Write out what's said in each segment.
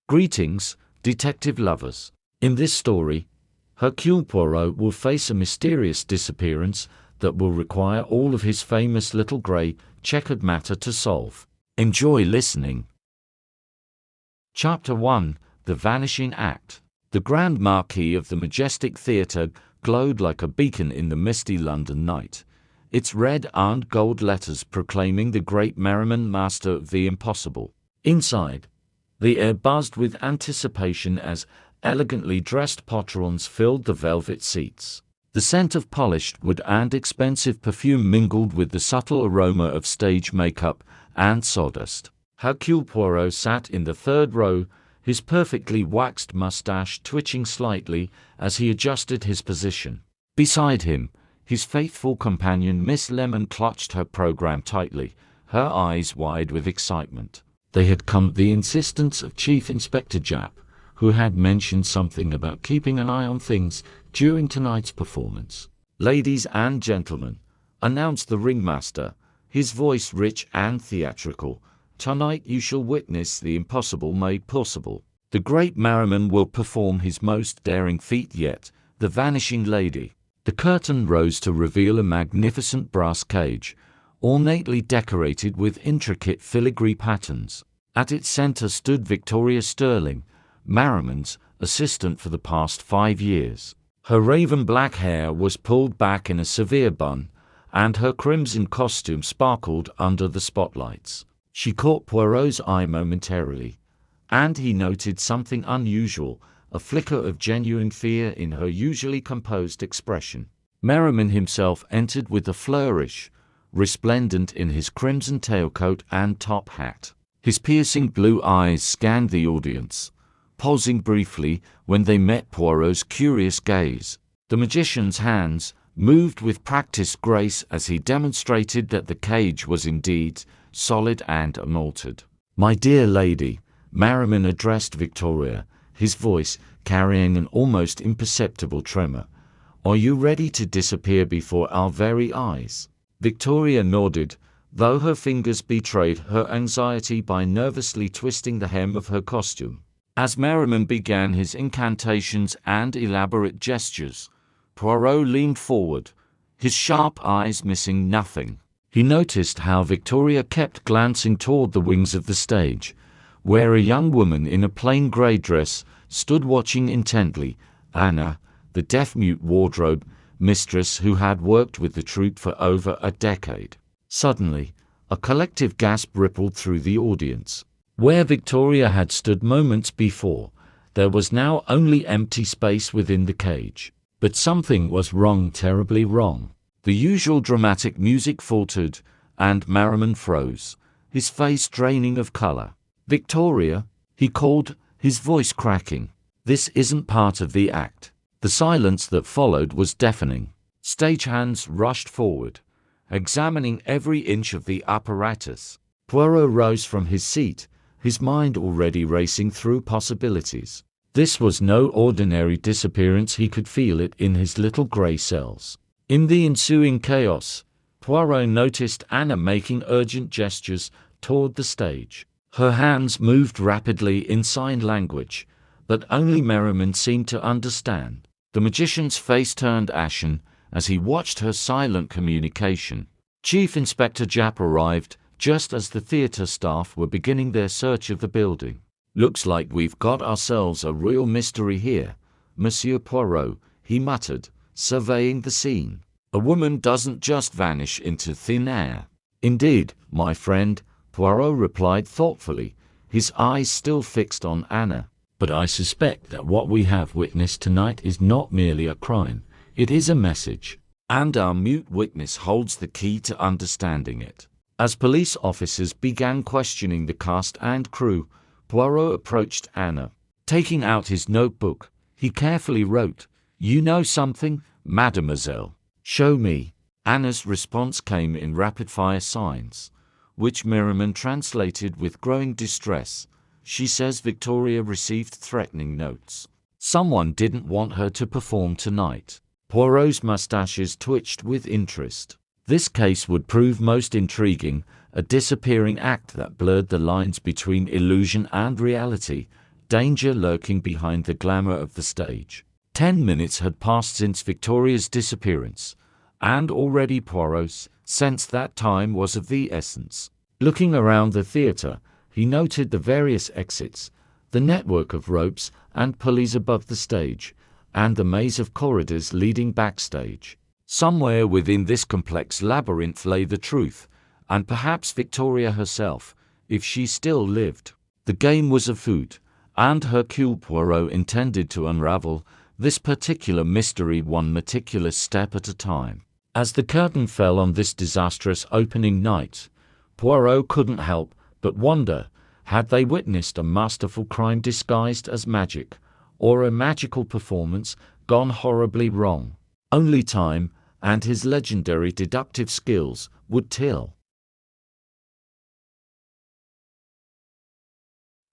Greetings, detective lovers. In this story, Hercule Poirot will face a mysterious disappearance that will require all of his famous little grey, checkered matter to solve. Enjoy listening. Chapter 1: The Vanishing Act. The Grand Marquis of the majestic theatre glowed like a beacon in the misty London night, its red and gold letters proclaiming the great Merriman, master of the impossible. Inside, the air buzzed with anticipation as elegantly dressed patrons filled the velvet seats. The scent of polished wood and expensive perfume mingled with the subtle aroma of stage makeup and sawdust. Hercule Poirot sat in the third row, his perfectly waxed mustache twitching slightly as he adjusted his position. Beside him, his faithful companion Miss Lemon clutched her program tightly, her eyes wide with excitement. They had come at the insistence of Chief Inspector Japp, who had mentioned something about keeping an eye on things during tonight's performance. "Ladies and gentlemen," announced the ringmaster, his voice rich and theatrical, "tonight you shall witness the impossible made possible. The great Merriman will perform his most daring feat yet, the Vanishing Lady." The curtain rose to reveal a magnificent brass cage, ornately decorated with intricate filigree patterns. At its center stood Victoria Sterling, Merriman's assistant for the past 5 years. Her raven-black hair was pulled back in a severe bun, and her crimson costume sparkled under the spotlights. She caught Poirot's eye momentarily, and he noted something unusual, a flicker of genuine fear in her usually composed expression. Merriman himself entered with a flourish, resplendent in his crimson tailcoat and top hat. His piercing blue eyes scanned the audience, pausing briefly when they met Poirot's curious gaze. The magician's hands moved with practiced grace as he demonstrated that the cage was indeed solid and unaltered. "My dear lady," Merriman addressed Victoria, his voice carrying an almost imperceptible tremor, "are you ready to disappear before our very eyes?" Victoria nodded, though her fingers betrayed her anxiety by nervously twisting the hem of her costume. As Merriman began his incantations and elaborate gestures, Poirot leaned forward, his sharp eyes missing nothing. He noticed how Victoria kept glancing toward the wings of the stage, where a young woman in a plain grey dress stood watching intently. Anna, the deaf-mute wardrobe mistress who had worked with the troupe for over a decade. Suddenly, a collective gasp rippled through the audience. Where Victoria had stood moments before, there was now only empty space within the cage. But something was wrong, terribly wrong. The usual dramatic music faltered, and Merriman froze, his face draining of color. "Victoria," he called, his voice cracking. "This isn't part of the act." The silence that followed was deafening. Stagehands rushed forward, examining every inch of the apparatus. Poirot rose from his seat, his mind already racing through possibilities. This was no ordinary disappearance, he could feel it in his little grey cells. In the ensuing chaos, Poirot noticed Anna making urgent gestures toward the stage. Her hands moved rapidly in sign language, but only Merriman seemed to understand. The magician's face turned ashen as he watched her silent communication. Chief Inspector Japp arrived just as the theatre staff were beginning their search of the building. "Looks like we've got ourselves a real mystery here, Monsieur Poirot," he muttered, surveying the scene. "A woman doesn't just vanish into thin air." "Indeed, my friend," Poirot replied thoughtfully, his eyes still fixed on Anna. "But I suspect that what we have witnessed tonight is not merely a crime, it is a message. And our mute witness holds the key to understanding it." As police officers began questioning the cast and crew, Poirot approached Anna. Taking out his notebook, he carefully wrote, "You know something, mademoiselle?" "Show me." Anna's response came in rapid-fire signs, which Merriman translated with growing distress. "She says Victoria received threatening notes. Someone didn't want her to perform tonight." Poirot's mustaches twitched with interest. This case would prove most intriguing, a disappearing act that blurred the lines between illusion and reality, danger lurking behind the glamour of the stage. 10 minutes had passed since Victoria's disappearance, and already Poirot sensed that time was of the essence. Looking around the theatre, he noted the various exits, the network of ropes and pulleys above the stage, and the maze of corridors leading backstage. Somewhere within this complex labyrinth lay the truth, and perhaps Victoria herself, if she still lived. The game was afoot, and Hercule Poirot intended to unravel this particular mystery one meticulous step at a time. As the curtain fell on this disastrous opening night, Poirot couldn't help but wonder, had they witnessed a masterful crime disguised as magic, or a magical performance gone horribly wrong? Only time and his legendary deductive skills would tell.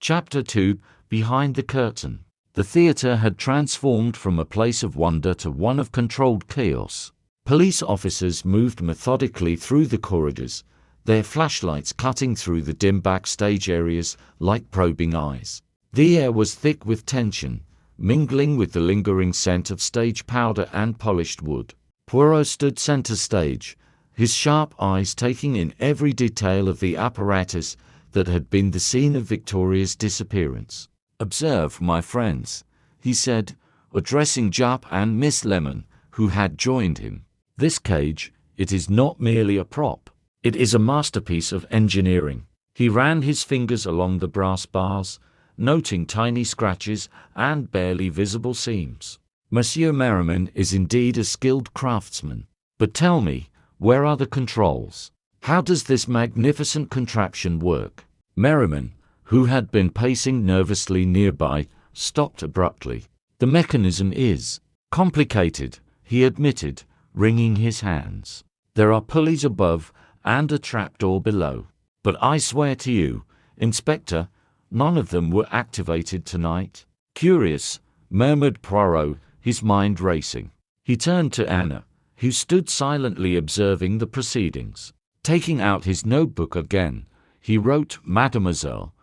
Chapter 2: Behind the Curtain. The theatre had transformed from a place of wonder to one of controlled chaos. Police officers moved methodically through the corridors, their flashlights cutting through the dim backstage areas like probing eyes. The air was thick with tension, mingling with the lingering scent of stage powder and polished wood. Poirot stood center stage, his sharp eyes taking in every detail of the apparatus that had been the scene of Victoria's disappearance. "Observe, my friends," he said, addressing Jup and Miss Lemon, who had joined him. "This cage, it is not merely a prop. It is a masterpiece of engineering." He ran his fingers along the brass bars, noting tiny scratches and barely visible seams. "Monsieur Merriman is indeed a skilled craftsman. But tell me, where are the controls? How does this magnificent contraption work?" Merriman, who had been pacing nervously nearby, stopped abruptly. "The mechanism is complicated," he admitted, wringing his hands. "There are pulleys above and a trapdoor below. But I swear to you, Inspector, none of them were activated tonight." "Curious," murmured Poirot, his mind racing. He turned to Anna, who stood silently observing the proceedings. Taking out his notebook again, he wrote, "Mademoiselle,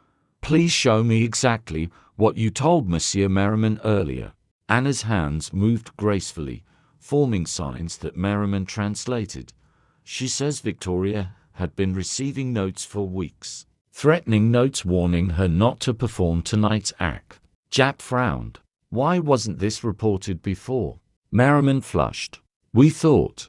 please show me exactly what you told Monsieur Merriman earlier." Anna's hands moved gracefully, forming signs that Merriman translated. "She says Victoria had been receiving notes for weeks. Threatening notes warning her not to perform tonight's act." Jap frowned. "Why wasn't this reported before?" Merriman flushed. We thought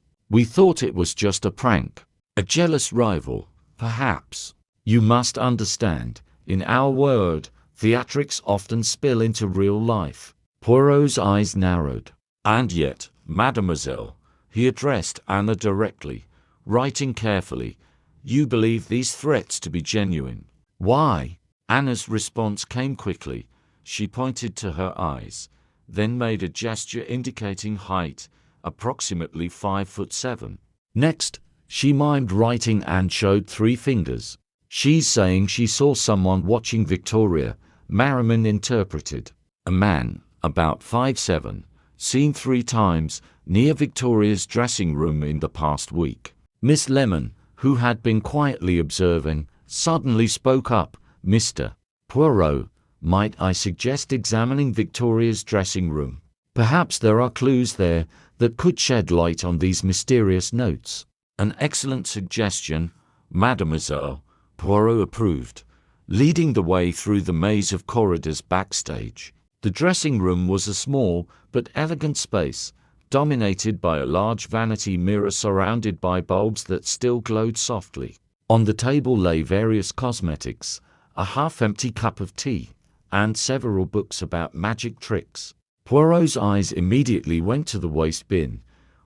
it was just a prank. A jealous rival, perhaps. You must understand, in our world, theatrics often spill into real life." Poirot's eyes narrowed. "And yet, mademoiselle," he addressed Anna directly, writing carefully, "you believe these threats to be genuine." "Why?" Anna's response came quickly. She pointed to her eyes, then made a gesture indicating height, approximately 5'7". Next, she mimed writing and showed 3 fingers. "She's saying she saw someone watching Victoria," Merriman interpreted. "A man, about 5'7", seen 3 times, near Victoria's dressing room in the past week." Miss Lemon, who had been quietly observing, suddenly spoke up. "Mr. Poirot, might I suggest examining Victoria's dressing room? Perhaps there are clues there that could shed light on these mysterious notes." "An excellent suggestion, mademoiselle," Poirot approved, leading the way through the maze of corridors backstage. The dressing room was a small but elegant space, dominated by a large vanity mirror surrounded by bulbs that still glowed softly. On the table lay various cosmetics, a half-empty cup of tea, and several books about magic tricks. Poirot's eyes immediately went to the waste bin,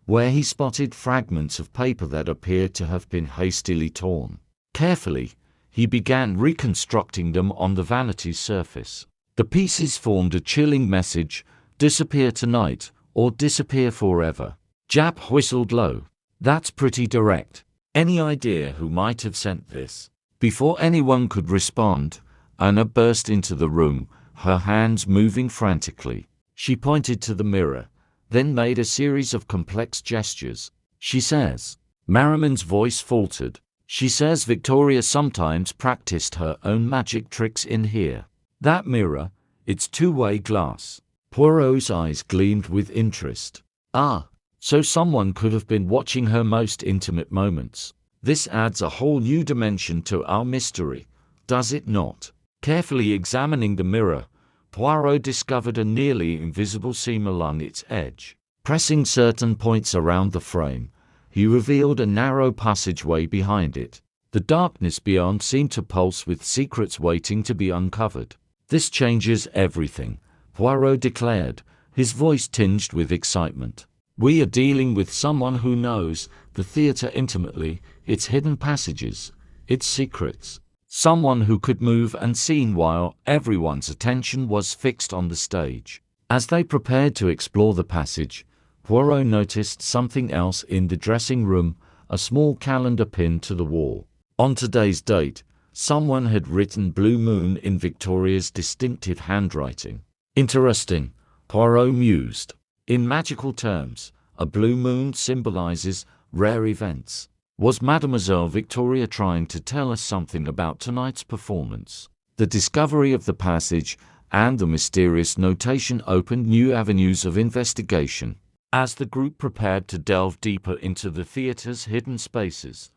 where he spotted fragments of paper that appeared to have been hastily torn. Carefully, he began reconstructing them on the vanity's surface. The pieces formed a chilling message: disappear tonight, or disappear forever. Jap whistled low. "That's pretty direct. Any idea who might have sent this?" Before anyone could respond, Anna burst into the room, her hands moving frantically. She pointed to the mirror, then made a series of complex gestures. "She says," Merriman's voice faltered, "she says Victoria sometimes practiced her own magic tricks in here. That mirror, It's two-way glass. Poirot's eyes gleamed with interest. Ah, so someone could have been watching her most intimate moments. This adds a whole new dimension to our mystery, does it not? Carefully examining the mirror, Poirot discovered a nearly invisible seam along its edge. Pressing certain points around the frame, he revealed a narrow passageway behind it. The darkness beyond seemed to pulse with secrets waiting to be uncovered. "This changes everything," Poirot declared, his voice tinged with excitement. "We are dealing with someone who knows the theatre intimately, its hidden passages, its secrets. Someone who could move unseen while everyone's attention was fixed on the stage." As they prepared to explore the passage, Poirot noticed something else in the dressing room, a small calendar pinned to the wall. On today's date, someone had written Blue Moon in Victoria's distinctive handwriting. Interesting, Poirot mused. In magical terms, a blue moon symbolizes rare events. Was Mademoiselle Victoria trying to tell us something about tonight's performance? The discovery of the passage and the mysterious notation opened new avenues of investigation. As the group prepared to delve deeper into the theatre's hidden spaces,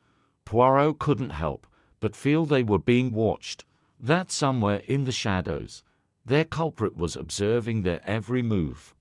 Poirot couldn't help but feel they were being watched, that somewhere in the shadows, their culprit was observing their every move.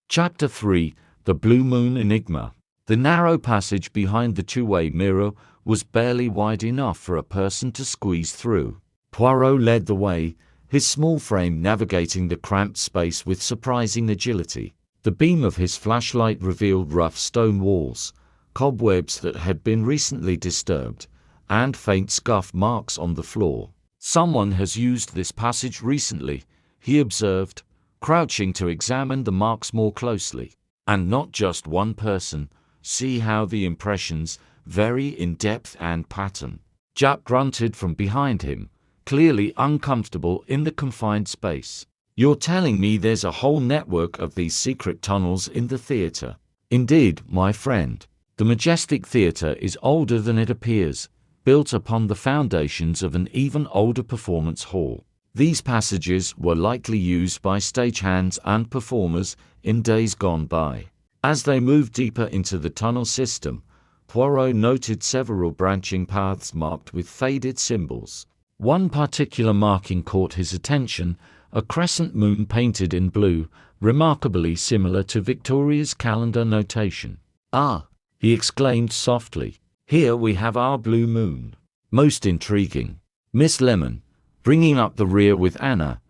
Chapter 3: The Blue Moon Enigma. The narrow passage behind the two-way mirror was barely wide enough for a person to squeeze through. Poirot led the way, his small frame navigating the cramped space with surprising agility. The beam of his flashlight revealed rough stone walls, cobwebs that had been recently disturbed, and faint scuff marks on the floor. "Someone has used this passage recently," he observed, crouching to examine the marks more closely. "And not just one person. See how the impressions vary in depth and pattern." Jack grunted from behind him, clearly uncomfortable in the confined space. "You're telling me there's a whole network of these secret tunnels in the theatre?" "Indeed, my friend. The majestic theatre is older than it appears, built upon the foundations of an even older performance hall. These passages were likely used by stagehands and performers in days gone by." As they moved deeper into the tunnel system, Poirot noted several branching paths marked with faded symbols. One particular marking caught his attention, a crescent moon painted in blue, remarkably similar to Victoria's calendar notation. "Ah!" he exclaimed softly. "Here we have our blue moon. Most intriguing." Miss Lemon, bringing up the rear with Anna,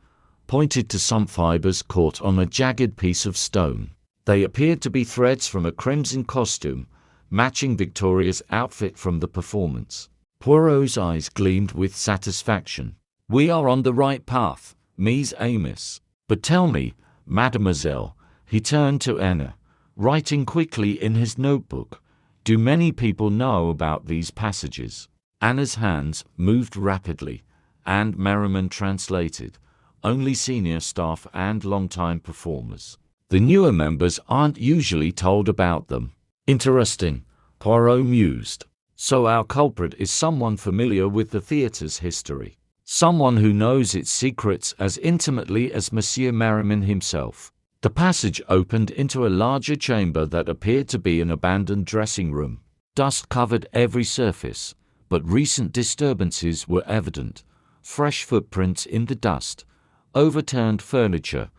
pointed to some fibers caught on a jagged piece of stone. They appeared to be threads from a crimson costume, matching Victoria's outfit from the performance. Poirot's eyes gleamed with satisfaction. "We are on the right path, Ms. Amos. But tell me, mademoiselle," he turned to Anna, writing quickly in his notebook, "do many people know about these passages?" Anna's hands moved rapidly, and Merriman translated, "Only senior staff and longtime performers. The newer members aren't usually told about them." "Interesting," Poirot mused. "So our culprit is someone familiar with the theatre's history. Someone who knows its secrets as intimately as Monsieur Merriman himself." The passage opened into a larger chamber that appeared to be an abandoned dressing room. Dust covered every surface, but recent disturbances were evident. Fresh footprints in the dust, overturned furniture,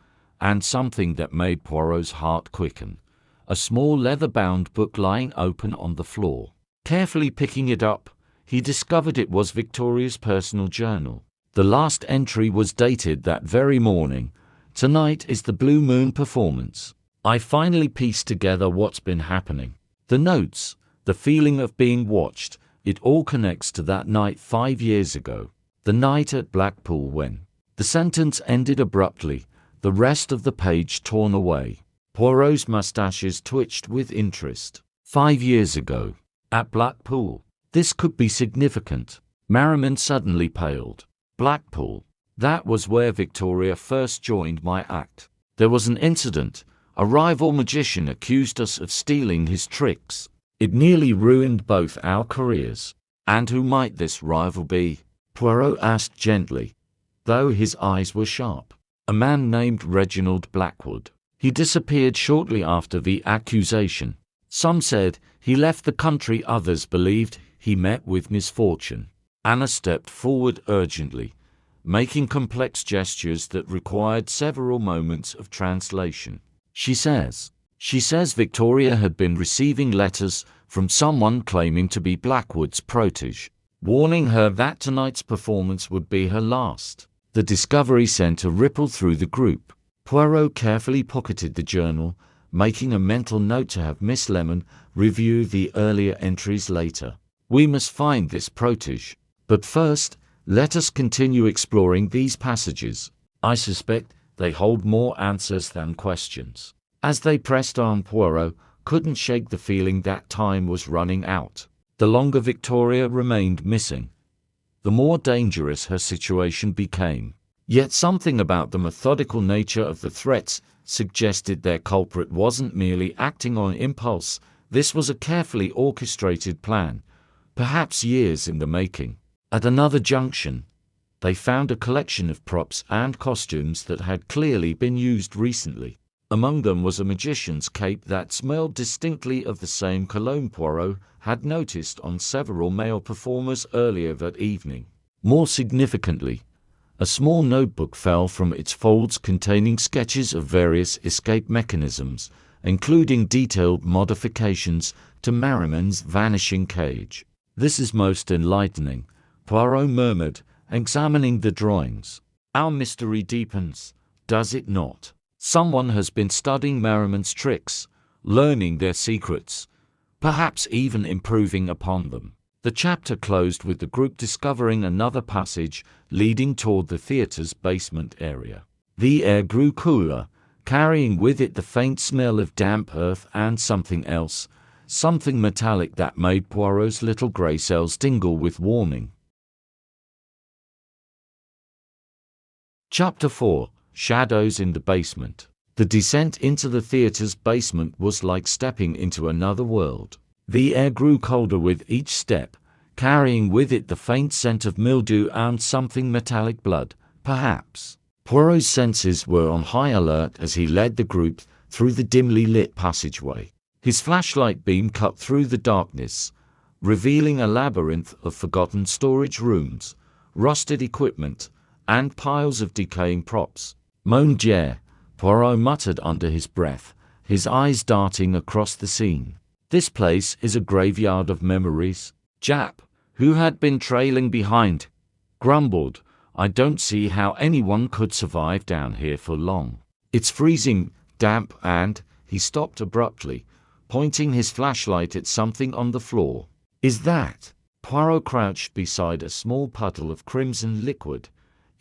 and something that made Poirot's heart quicken: a small leather-bound book lying open on the floor. Carefully picking it up, he discovered it was Victoria's personal journal. The last entry was dated that very morning. "Tonight is the Blue Moon performance. I finally pieced together what's been happening. The notes, the feeling of being watched, it all connects to that night 5 years ago. The night at Blackpool when..." The sentence ended abruptly, the rest of the page torn away. Poirot's mustaches twitched with interest. 5 years ago. At Blackpool. This could be significant. Merriman suddenly paled. Blackpool. That was where Victoria first joined my act. There was an incident. A rival magician accused us of stealing his tricks. It nearly ruined both our careers. And who might this rival be? Poirot asked gently, though his eyes were sharp. A man named Reginald Blackwood. He disappeared shortly after the accusation. Some said he left the country, others believed he met with misfortune. Anna stepped forward urgently, making complex gestures that required several moments of translation. She says Victoria had been receiving letters from someone claiming to be Blackwood's protege, warning her that tonight's performance would be her last. The discovery sent a ripple through the group. Poirot carefully pocketed the journal, making a mental note to have Miss Lemon review the earlier entries later. We must find this protege. But first, let us continue exploring these passages. I suspect they hold more answers than questions. As they pressed on, Poirot couldn't shake the feeling that time was running out. The longer Victoria remained missing, the more dangerous her situation became. Yet something about the methodical nature of the threats suggested their culprit wasn't merely acting on impulse. This was a carefully orchestrated plan, perhaps years in the making. At another junction, they found a collection of props and costumes that had clearly been used recently. Among them was a magician's cape that smelled distinctly of the same cologne Poirot had noticed on several male performers earlier that evening. More significantly, a small notebook fell from its folds containing sketches of various escape mechanisms, including detailed modifications to Merriman's vanishing cage. "This is most enlightening," Poirot murmured, examining the drawings. "Our mystery deepens, does it not? Someone has been studying Merriman's tricks, learning their secrets, perhaps even improving upon them." The chapter closed with the group discovering another passage leading toward the theater's basement area. The air grew cooler, carrying with it the faint smell of damp earth and something else, something metallic that made Poirot's little grey cells tingle with warming. Chapter 4: Shadows in the Basement. The descent into the theater's basement was like stepping into another world. The air grew colder with each step, carrying with it the faint scent of mildew and something metallic, blood, perhaps. Poirot's senses were on high alert as he led the group through the dimly lit passageway. His flashlight beam cut through the darkness, revealing a labyrinth of forgotten storage rooms, rusted equipment, and piles of decaying props. "Mon Dieu," Poirot muttered under his breath, his eyes darting across the scene. "This place is a graveyard of memories." Jap, who had been trailing behind, grumbled, "I don't see how anyone could survive down here for long. It's freezing, damp," and he stopped abruptly, pointing his flashlight at something on the floor. "Is that?" Poirot crouched beside a small puddle of crimson liquid,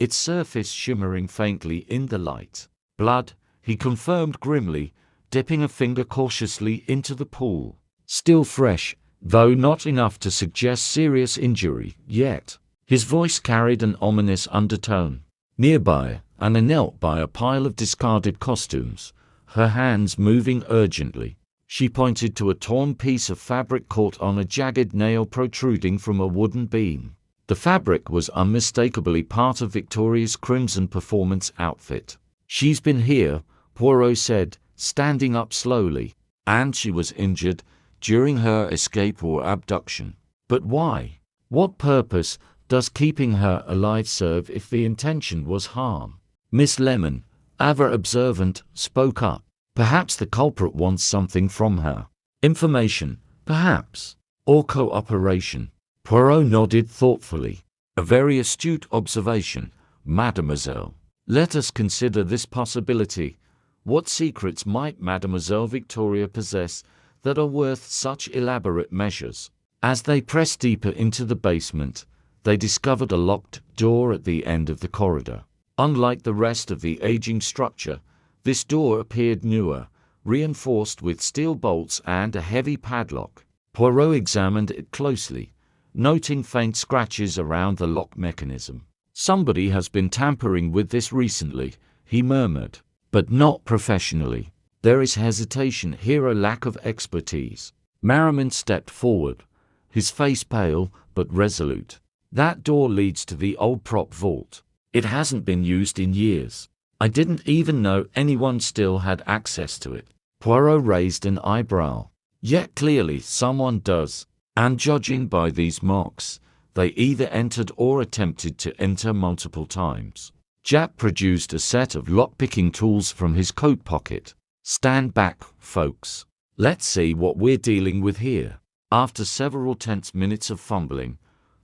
its surface shimmering faintly in the light. "Blood," he confirmed grimly, dipping a finger cautiously into the pool. "Still fresh, though not enough to suggest serious injury yet." His voice carried an ominous undertone. Nearby, Anna knelt by a pile of discarded costumes, her hands moving urgently. She pointed to a torn piece of fabric caught on a jagged nail protruding from a wooden beam. The fabric was unmistakably part of Victoria's crimson performance outfit. "She's been here," Poirot said, standing up slowly. "And she was injured during her escape or abduction. But why? What purpose does keeping her alive serve if the intention was harm?" Miss Lemon, ever observant, spoke up. "Perhaps the culprit wants something from her. Information, perhaps. Or cooperation." Poirot nodded thoughtfully. "A very astute observation, mademoiselle. Let us consider this possibility. What secrets might Mademoiselle Victoria possess that are worth such elaborate measures?" As they pressed deeper into the basement, they discovered a locked door at the end of the corridor. Unlike the rest of the aging structure, this door appeared newer, reinforced with steel bolts and a heavy padlock. Poirot examined it closely, noting faint scratches around the lock mechanism. "Somebody has been tampering with this recently," he murmured, "but not professionally. There is hesitation here, a lack of expertise." Merriman stepped forward, his face pale but resolute. That door leads to the old prop vault. It hasn't been used in years. I didn't even know anyone still had access to it." Poirot raised an eyebrow. "Yet clearly someone does. And judging by these marks, they either entered or attempted to enter multiple times." Japp produced a set of lock-picking tools from his coat pocket. "Stand back, folks. Let's see what we're dealing with here." After several tense minutes of fumbling,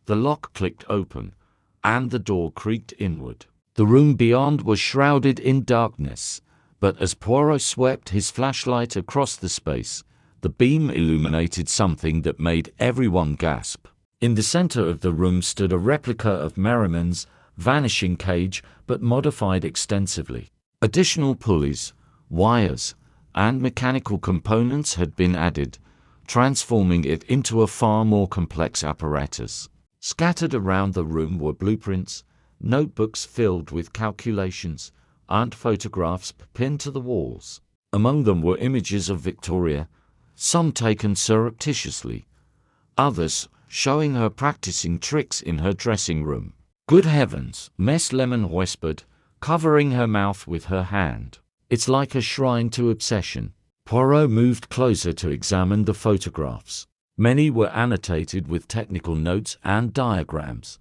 the lock clicked open, and the door creaked inward. The room beyond was shrouded in darkness, but as Poirot swept his flashlight across the space, the beam illuminated something that made everyone gasp. In the center of the room stood a replica of Merriman's vanishing cage, but modified extensively. Additional pulleys, wires, and mechanical components had been added, transforming it into a far more complex apparatus. Scattered around the room were blueprints, notebooks filled with calculations, and photographs pinned to the walls. Among them were images of Victoria, some taken surreptitiously, others showing her practicing tricks in her dressing room. "Good heavens," Miss Lemon whispered, covering her mouth with her hand. "It's like a shrine to obsession." Poirot moved closer to examine the photographs. Many were annotated with technical notes and diagrams,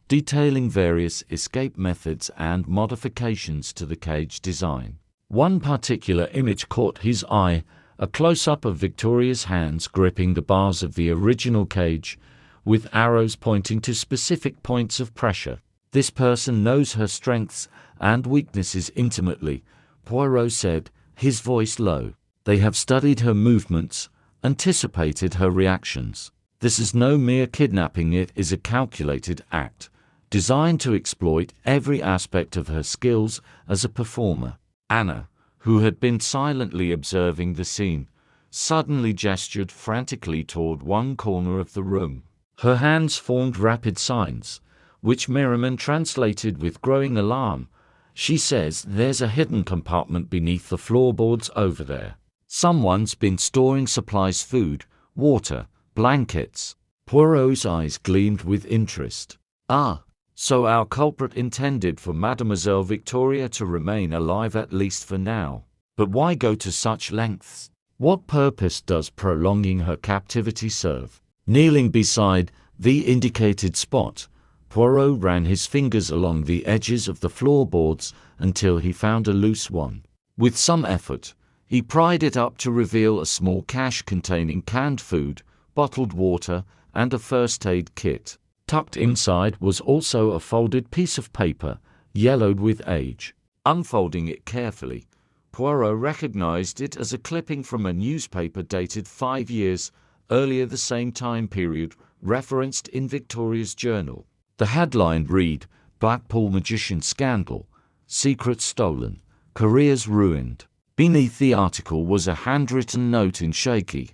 detailing various escape methods and modifications to the cage design. One particular image caught his eye, a close-up of Victoria's hands gripping the bars of the original cage, with arrows pointing to specific points of pressure. "This person knows her strengths and weaknesses intimately," Poirot said, his voice low. "They have studied her movements, anticipated her reactions. This is no mere kidnapping, it is a calculated act, designed to exploit every aspect of her skills as a performer." Anna, who had been silently observing the scene, suddenly gestured frantically toward one corner of the room. Her hands formed rapid signs, which Merriman translated with growing alarm. "She says there's a hidden compartment beneath the floorboards over there. Someone's been storing supplies, food, water, blankets." Poirot's eyes gleamed with interest. "Ah, so our culprit intended for Mademoiselle Victoria to remain alive, at least for now. But why go to such lengths? What purpose does prolonging her captivity serve?" Kneeling beside the indicated spot, Poirot ran his fingers along the edges of the floorboards until he found a loose one. With some effort, he pried it up to reveal a small cache containing canned food, bottled water, and a first aid kit. Tucked inside was also a folded piece of paper, yellowed with age. Unfolding it carefully, Poirot recognized it as a clipping from a newspaper dated 5 years earlier, the same time period referenced in Victoria's journal. The headline read, "Blackpool Magician Scandal, Secrets Stolen, Careers Ruined." Beneath the article was a handwritten note in shaky,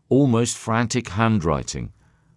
almost frantic handwriting.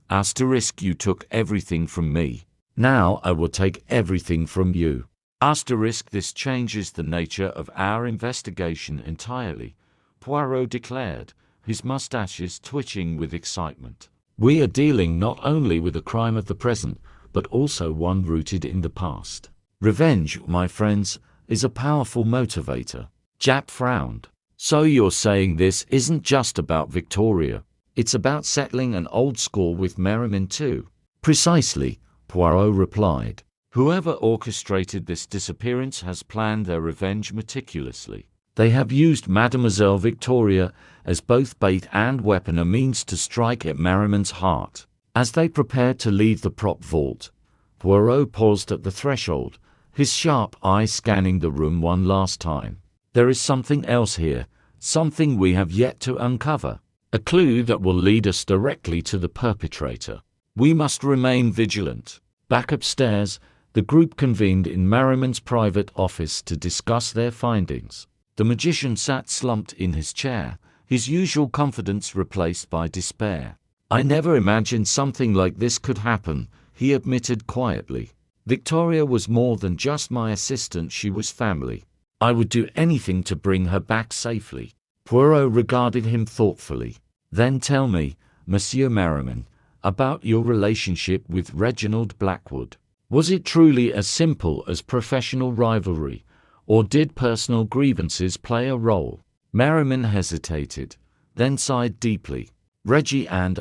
"Asterisk, you took everything from me. Now I will take everything from you. Asterisk, this changes the nature of our investigation entirely," Poirot declared, his mustaches twitching with excitement. "We are dealing not only with a crime of the present, but also one rooted in the past. Revenge, my friends, is a powerful motivator." Japp frowned. "So you're saying this isn't just about Victoria. It's about settling an old score with Merriman too?" "Precisely," Poirot replied. "Whoever orchestrated this disappearance has planned their revenge meticulously. They have used Mademoiselle Victoria as both bait and weapon, a means to strike at Merriman's heart." As they prepared to leave the prop vault, Poirot paused at the threshold, his sharp eye scanning the room one last time. "There is something else here, something we have yet to uncover. A clue that will lead us directly to the perpetrator. We must remain vigilant." Back upstairs, the group convened in Merriman's private office to discuss their findings. The magician sat slumped in his chair, his usual confidence replaced by despair. "I never imagined something like this could happen," he admitted quietly. "Victoria was more than just my assistant, she was family. I would do anything to bring her back safely." Poirot regarded him thoughtfully. "Then tell me, Monsieur Merriman, about your relationship with Reginald Blackwood. Was it truly as simple as professional rivalry, or did personal grievances play a role? Merriman hesitated, then sighed deeply. Reggie and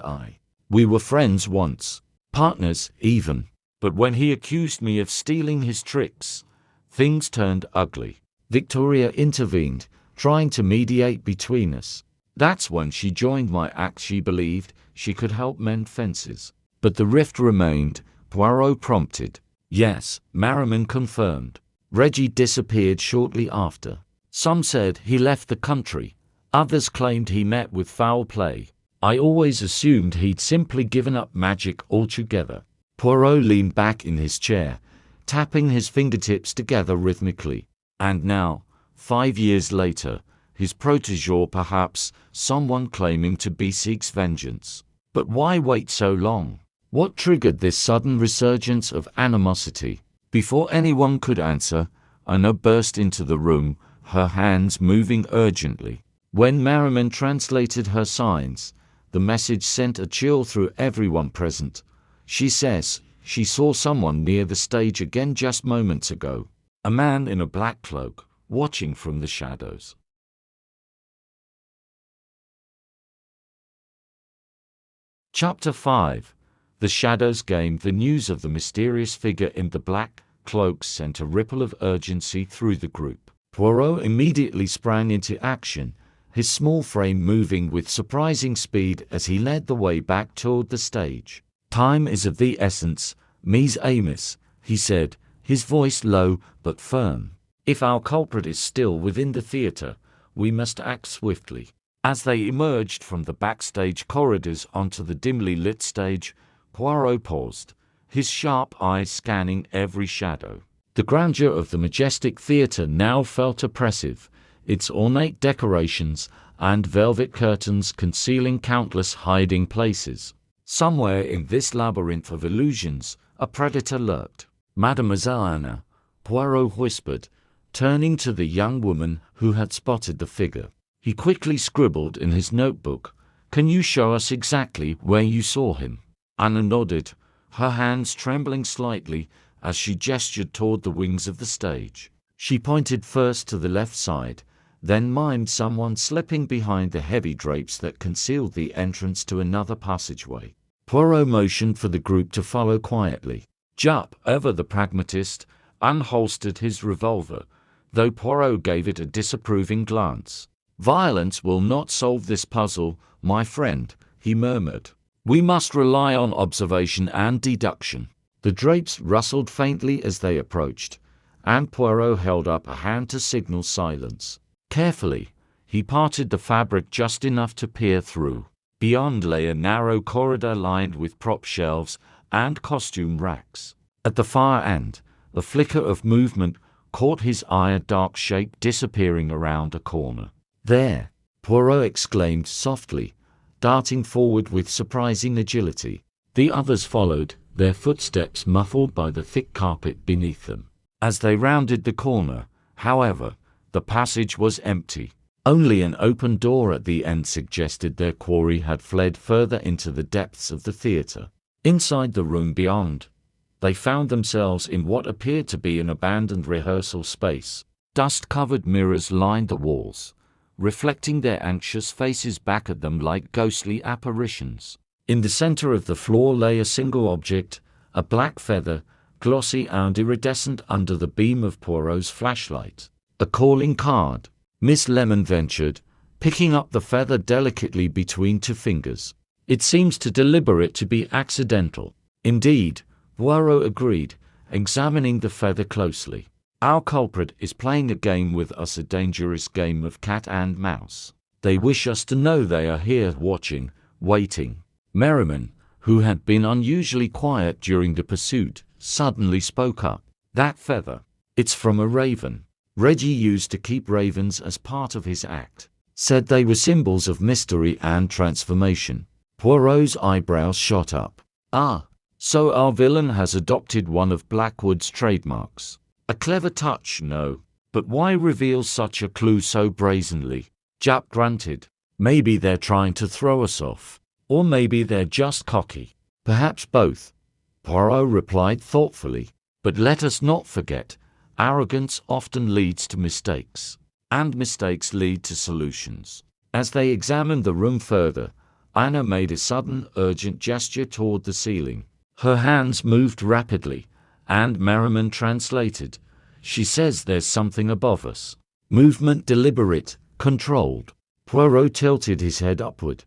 we were friends once, partners even. But when he accused me of stealing his tricks, things turned ugly. Victoria intervened, trying to mediate between us. That's when she joined my act. She believed she could help mend fences. But the rift remained, Poirot prompted. Yes, Merriman confirmed. Reggie disappeared shortly after. Some said he left the country. Others claimed he met with foul play. I always assumed he'd simply given up magic altogether. Poirot leaned back in his chair, tapping his fingertips together rhythmically. And now, 5 years later, his protégé, perhaps someone claiming to be seeks vengeance. But why wait so long? What triggered this sudden resurgence of animosity? Before anyone could answer, Anna burst into the room, her hands moving urgently. When Merriman translated her signs, the message sent a chill through everyone present. She says she saw someone near the stage again just moments ago. A man in a black cloak, watching from the shadows. Chapter 5. The Shadows Game. The news of the mysterious figure in the black cloak sent a ripple of urgency through the group. Poirot immediately sprang into action, his small frame moving with surprising speed as he led the way back toward the stage. Time is of the essence, Ms. Amos, he said, his voice low but firm. If our culprit is still within the theater, we must act swiftly. As they emerged from the backstage corridors onto the dimly lit stage, Poirot paused, his sharp eyes scanning every shadow. The grandeur of the majestic theater now felt oppressive, its ornate decorations and velvet curtains concealing countless hiding places. Somewhere in this labyrinth of illusions, a predator lurked. Mademoiselle Anna, Poirot whispered, turning to the young woman who had spotted the figure. He quickly scribbled in his notebook, "Can you show us exactly where you saw him?" Anna nodded, her hands trembling slightly as she gestured toward the wings of the stage. She pointed first to the left side, then mimed someone slipping behind the heavy drapes that concealed the entrance to another passageway. Poirot motioned for the group to follow quietly. Jup, ever the pragmatist, unholstered his revolver, though Poirot gave it a disapproving glance. "Violence will not solve this puzzle, my friend," he murmured. "We must rely on observation and deduction." The drapes rustled faintly as they approached, and Poirot held up a hand to signal silence. Carefully, he parted the fabric just enough to peer through. Beyond lay a narrow corridor lined with prop shelves and costume racks. At the far end, a flicker of movement caught his eye, a dark shape disappearing around a corner. "There!" Poirot exclaimed softly, darting forward with surprising agility. The others followed, their footsteps muffled by the thick carpet beneath them. As they rounded the corner, however, the passage was empty. Only an open door at the end suggested their quarry had fled further into the depths of the theater. Inside the room beyond, they found themselves in what appeared to be an abandoned rehearsal space. Dust-covered mirrors lined the walls, reflecting their anxious faces back at them like ghostly apparitions. In the center of the floor lay a single object, a black feather, glossy and iridescent under the beam of Poirot's flashlight. "A calling card," Miss Lemon ventured, picking up the feather delicately between two fingers. "It seems too deliberate to be accidental." "Indeed," Poirot agreed, examining the feather closely. "Our culprit is playing a game with us, a dangerous game of cat and mouse. They wish us to know they are here, watching, waiting." Merriman, who had been unusually quiet during the pursuit, suddenly spoke up. "That feather, it's from a raven. Reggie used to keep ravens as part of his act. Said they were symbols of mystery and transformation." Poirot's eyebrows shot up. "Ah, so our villain has adopted one of Blackwood's trademarks. A clever touch, no? But why reveal such a clue so brazenly?" Jup grunted. "Maybe they're trying to throw us off. Or maybe they're just cocky. Perhaps both, Poirot replied thoughtfully. But let us not forget, arrogance often leads to mistakes, and mistakes lead to solutions. As they examined the room further, Anna made a sudden, urgent gesture toward the ceiling. Her hands moved rapidly, and Merriman translated. She says there's something above us. Movement deliberate, controlled. Poirot tilted his head upward,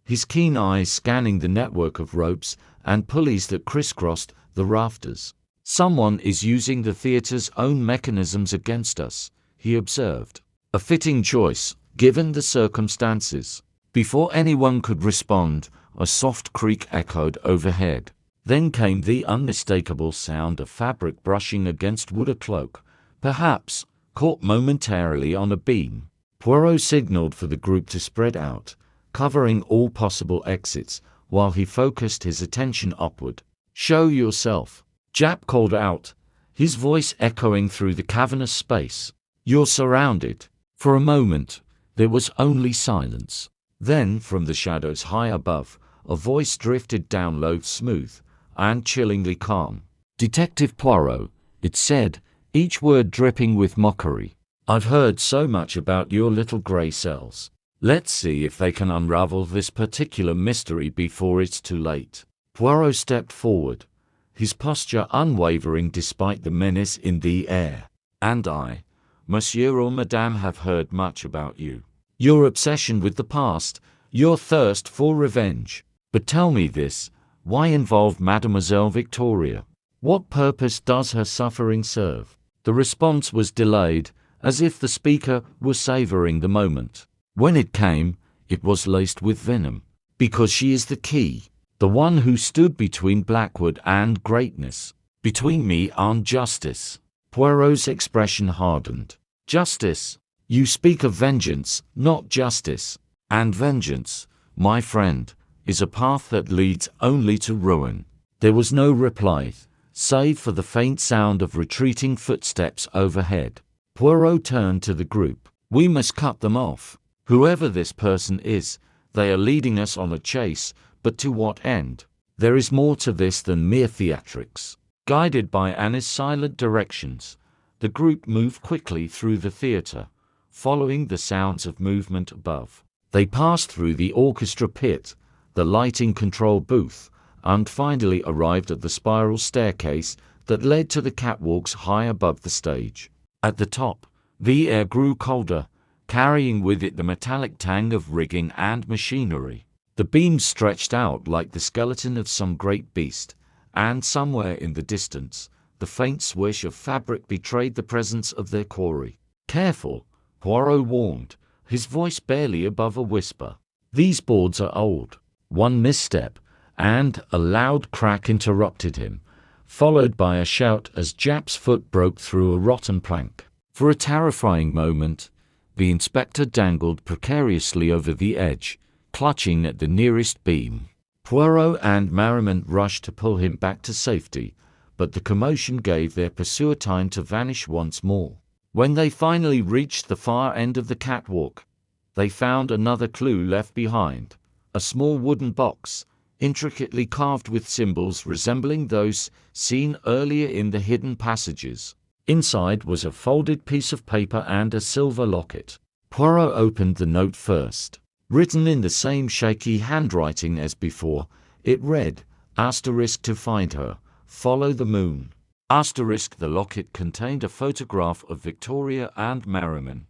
his keen eyes scanning the network of ropes and pulleys that crisscrossed the rafters. Someone is using the theater's own mechanisms against us, he observed. A fitting choice, given the circumstances. Before anyone could respond, a soft creak echoed overhead. Then came the unmistakable sound of fabric brushing against wood, a cloak, perhaps, caught momentarily on a beam. Poirot signaled for the group to spread out, covering all possible exits, while he focused his attention upward. "Show yourself," Japp called out, his voice echoing through the cavernous space. "You're surrounded." For a moment, there was only silence. Then, from the shadows high above, a voice drifted down, low, smooth, and chillingly calm. "Detective Poirot," it said, each word dripping with mockery. "I've heard so much about your little gray cells. Let's see if they can unravel this particular mystery before it's too late." Poirot stepped forward, his posture unwavering despite the menace in the air. "And I, monsieur or madame, have heard much about you. Your obsession with the past, your thirst for revenge. But tell me this, why involve Mademoiselle Victoria? What purpose does her suffering serve?" The response was delayed, as if the speaker were savoring the moment. When it came, it was laced with venom. "Because she is the key, the one who stood between Blackwood and greatness, between me and justice." Poirot's expression hardened. "Justice? You speak of vengeance, not justice. And vengeance, my friend, is a path that leads only to ruin." There was no reply, save for the faint sound of retreating footsteps overhead. Poirot turned to the group. "We must cut them off. Whoever this person is, they are leading us on a chase, but to what end? There is more to this than mere theatrics." Guided by Anna's silent directions, the group moved quickly through the theater, following the sounds of movement above. They passed through the orchestra pit, the lighting control booth, and finally arrived at the spiral staircase that led to the catwalks high above the stage. At the top, the air grew colder, carrying with it the metallic tang of rigging and machinery. The beams stretched out like the skeleton of some great beast, and somewhere in the distance, the faint swish of fabric betrayed the presence of their quarry. "Careful," Poirot warned, his voice barely above a whisper. "These boards are old." One misstep, and a loud crack interrupted him, followed by a shout as Japp's foot broke through a rotten plank. For a terrifying moment, the inspector dangled precariously over the edge, clutching at the nearest beam. Poirot and Merriman rushed to pull him back to safety, but the commotion gave their pursuer time to vanish once more. When they finally reached the far end of the catwalk, they found another clue left behind, a small wooden box, intricately carved with symbols resembling those seen earlier in the hidden passages. Inside was a folded piece of paper and a silver locket. Poirot opened the note first. Written in the same shaky handwriting as before, it read, ** to find her, follow the moon. *. The locket contained a photograph of Victoria and Merriman,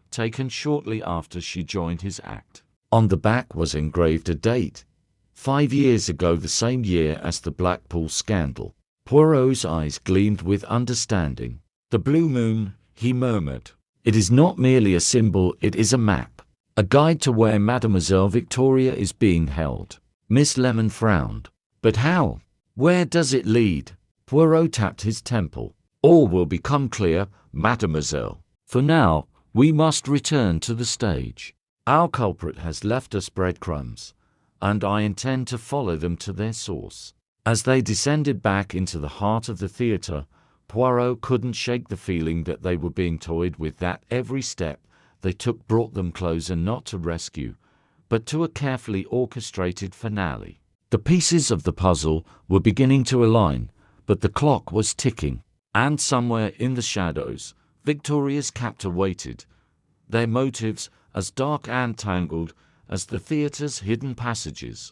taken shortly after she joined his act. On the back was engraved a date, 5 years ago, the same year as the Blackpool scandal. Poirot's eyes gleamed with understanding. "The blue moon," he murmured. "It is not merely a symbol, it is a map. A guide to where Mademoiselle Victoria is being held." Miss Lemon frowned. "But how? Where does it lead?" Poirot tapped his temple. "All will become clear, mademoiselle. For now, we must return to the stage. Our culprit has left us breadcrumbs, and I intend to follow them to their source." As they descended back into the heart of the theater, Poirot couldn't shake the feeling that they were being toyed with, that every step they took brought them closer not to rescue, but to a carefully orchestrated finale. The pieces of the puzzle were beginning to align, but the clock was ticking, and somewhere in the shadows, Victoria's captor waited, their motives as dark and tangled as the theatre's hidden passages.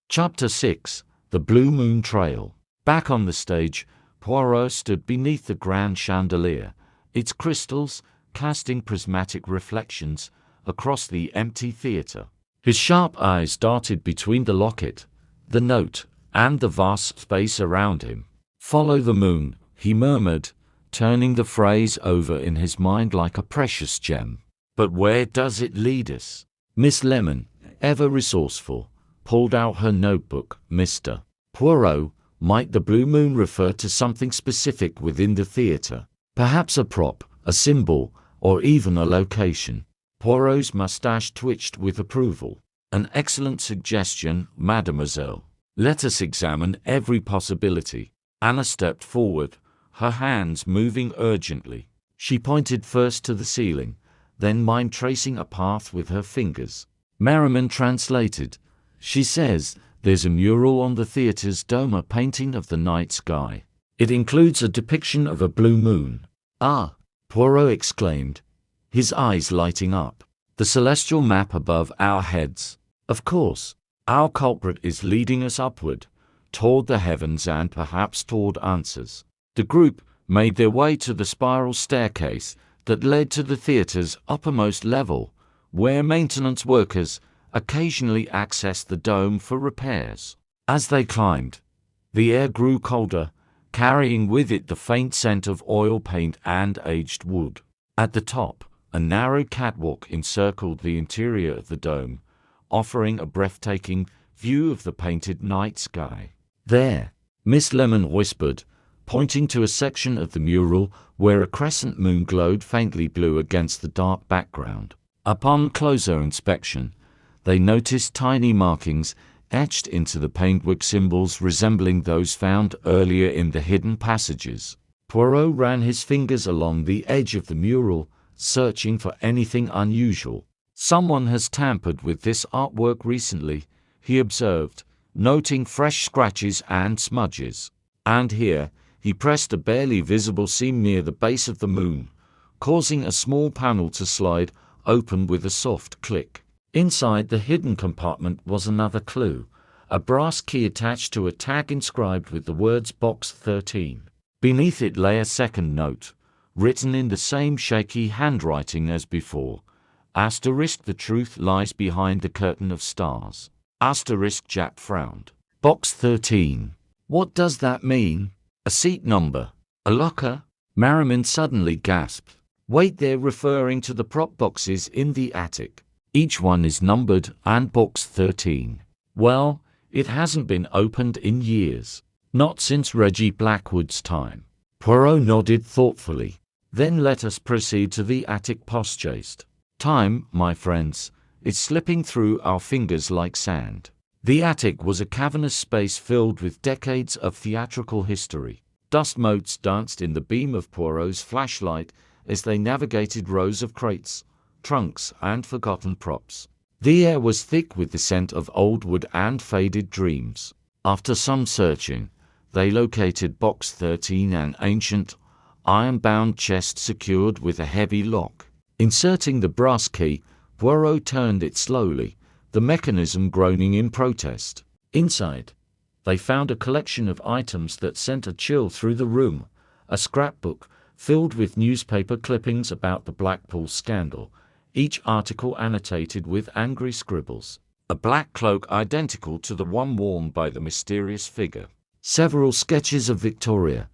Chapter 6: The Blue Moon Trail. Back on the stage, Poirot stood beneath the grand chandelier, its crystals casting prismatic reflections across the empty theatre. His sharp eyes darted between the locket, the note, and the vast space around him. "Follow the moon," he murmured, turning the phrase over in his mind like a precious gem. "But where does it lead us?" Miss Lemon, ever resourceful, pulled out her notebook. "Mr. Poirot, might the blue moon refer to something specific within the theatre? Perhaps a prop, a symbol, or even a location?" Poirot's mustache twitched with approval. "An excellent suggestion, mademoiselle. Let us examine every possibility." Anna stepped forward, her hands moving urgently. She pointed first to the ceiling, then mind tracing a path with her fingers. Merriman translated. "She says there's a mural on the theatre's dome, a painting of the night sky. It includes a depiction of a blue moon." "Ah!" Poirot exclaimed, his eyes lighting up. "The celestial map above our heads. Of course, our culprit is leading us upward, toward the heavens and perhaps toward answers." The group made their way to the spiral staircase that led to the theatre's uppermost level, where maintenance workers occasionally accessed the dome for repairs. As they climbed, the air grew colder, carrying with it the faint scent of oil paint and aged wood. At the top, a narrow catwalk encircled the interior of the dome, offering a breathtaking view of the painted night sky. "There," Miss Lemon whispered, pointing to a section of the mural where a crescent moon glowed faintly blue against the dark background. Upon closer inspection, they noticed tiny markings etched into the paintwork, symbols resembling those found earlier in the hidden passages. Poirot ran his fingers along the edge of the mural, searching for anything unusual. "Someone has tampered with this artwork recently," he observed, noting fresh scratches and smudges. And here, he pressed a barely visible seam near the base of the moon, causing a small panel to slide open with a soft click. Inside the hidden compartment was another clue, a brass key attached to a tag inscribed with the words Box 13. Beneath it lay a second note, written in the same shaky handwriting as before. Asterisk, the truth lies behind the curtain of stars. Asterisk, Jack frowned. Box 13. What does that mean? A seat number? A locker? Merriman suddenly gasped. Wait, they're referring to the prop boxes in the attic. Each one is numbered and box 13. Well, it hasn't been opened in years. Not since Reggie Blackwood's time. Poirot nodded thoughtfully. Then let us proceed to the attic postchest. Time, my friends, is slipping through our fingers like sand. The attic was a cavernous space filled with decades of theatrical history. Dust motes danced in the beam of Poirot's flashlight as they navigated rows of crates, trunks, and forgotten props. The air was thick with the scent of old wood and faded dreams. After some searching, they located Box 13, an ancient, iron-bound chest secured with a heavy lock. Inserting the brass key, Poirot turned it slowly, the mechanism groaning in protest. Inside, they found a collection of items that sent a chill through the room. A scrapbook filled with newspaper clippings about the Blackpool scandal, each article annotated with angry scribbles. A black cloak identical to the one worn by the mysterious figure. Several sketches of Victoria,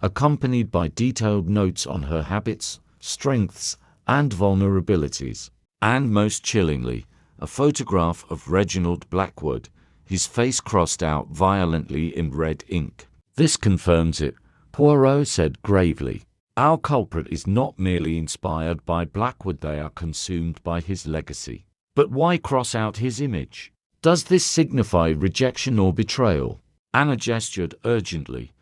accompanied by detailed notes on her habits, strengths, and vulnerabilities. And most chillingly, a photograph of Reginald Blackwood, his face crossed out violently in red ink. This confirms it, Poirot said gravely. Our culprit is not merely inspired by Blackwood, they are consumed by his legacy. But why cross out his image? Does this signify rejection or betrayal? Anna gestured urgently,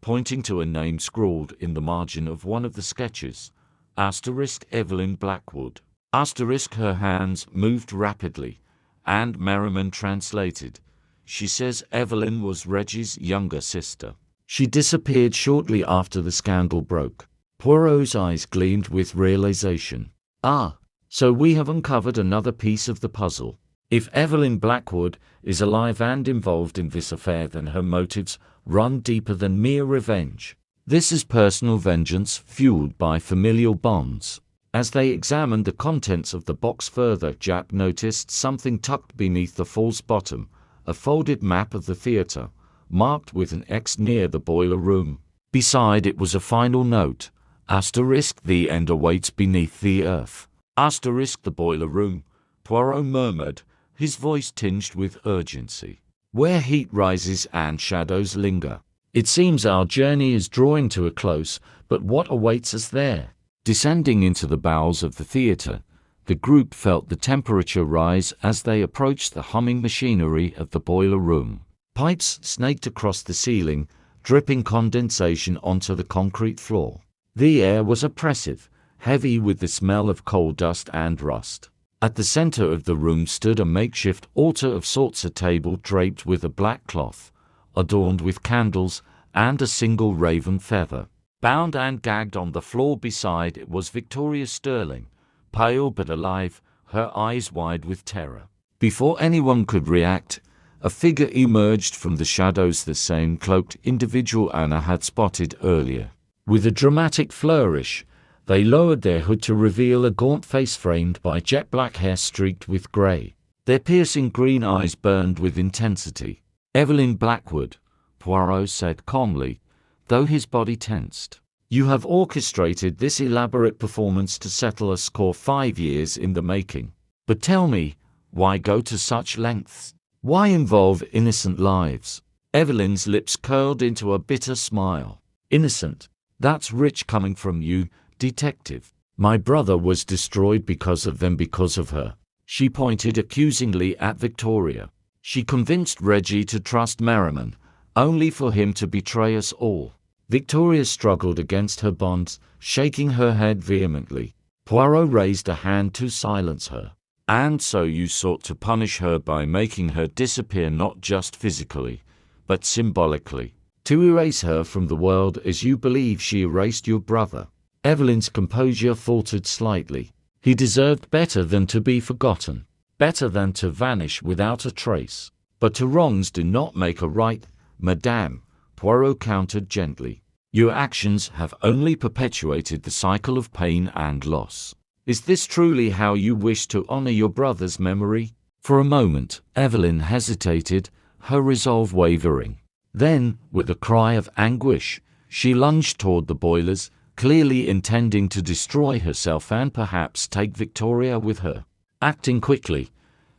pointing to a name scrawled in the margin of one of the sketches. Asterisk, Evelyn Blackwood. Her hands moved rapidly, and Merriman translated. She says Evelyn was Reggie's younger sister. She disappeared shortly after the scandal broke. Poirot's eyes gleamed with realization. Ah, so we have uncovered another piece of the puzzle. If Evelyn Blackwood is alive and involved in this affair, then her motives run deeper than mere revenge. This is personal vengeance fueled by familial bonds. As they examined the contents of the box further, Jack noticed something tucked beneath the false bottom, a folded map of the theater, marked with an X near the boiler room. Beside it was a final note, * the end awaits beneath the earth. * the boiler room, Poirot murmured, his voice tinged with urgency. Where heat rises and shadows linger. It seems our journey is drawing to a close, but what awaits us there? Descending into the bowels of the theater, the group felt the temperature rise as they approached the humming machinery of the boiler room. Pipes snaked across the ceiling, dripping condensation onto the concrete floor. The air was oppressive, heavy with the smell of coal dust and rust. At the center of the room stood a makeshift altar of sorts, a table draped with a black cloth, adorned with candles and a single raven feather. Bound and gagged on the floor beside it was Victoria Sterling, pale but alive, her eyes wide with terror. Before anyone could react, a figure emerged from the shadows, the same cloaked individual Anna had spotted earlier. With a dramatic flourish, they lowered their hood to reveal a gaunt face framed by jet black hair streaked with grey. Their piercing green eyes burned with intensity. Evelyn Blackwood, Poirot said calmly, though his body tensed. You have orchestrated this elaborate performance to settle a score 5 years in the making. But tell me, why go to such lengths? Why involve innocent lives? Evelyn's lips curled into a bitter smile. Innocent? That's rich coming from you, detective. My brother was destroyed because of them, because of her. She pointed accusingly at Victoria. She convinced Reggie to trust Merriman, only for him to betray us all. Victoria struggled against her bonds, shaking her head vehemently. Poirot raised a hand to silence her. And so you sought to punish her by making her disappear, not just physically, but symbolically. To erase her from the world as you believe she erased your brother. Evelyn's composure faltered slightly. He deserved better than to be forgotten, better than to vanish without a trace. But two wrongs do not make a right, madame, Poirot countered gently. Your actions have only perpetuated the cycle of pain and loss. Is this truly how you wish to honor your brother's memory? For a moment, Evelyn hesitated, her resolve wavering. Then, with a cry of anguish, she lunged toward the boilers, clearly intending to destroy herself and perhaps take Victoria with her. Acting quickly,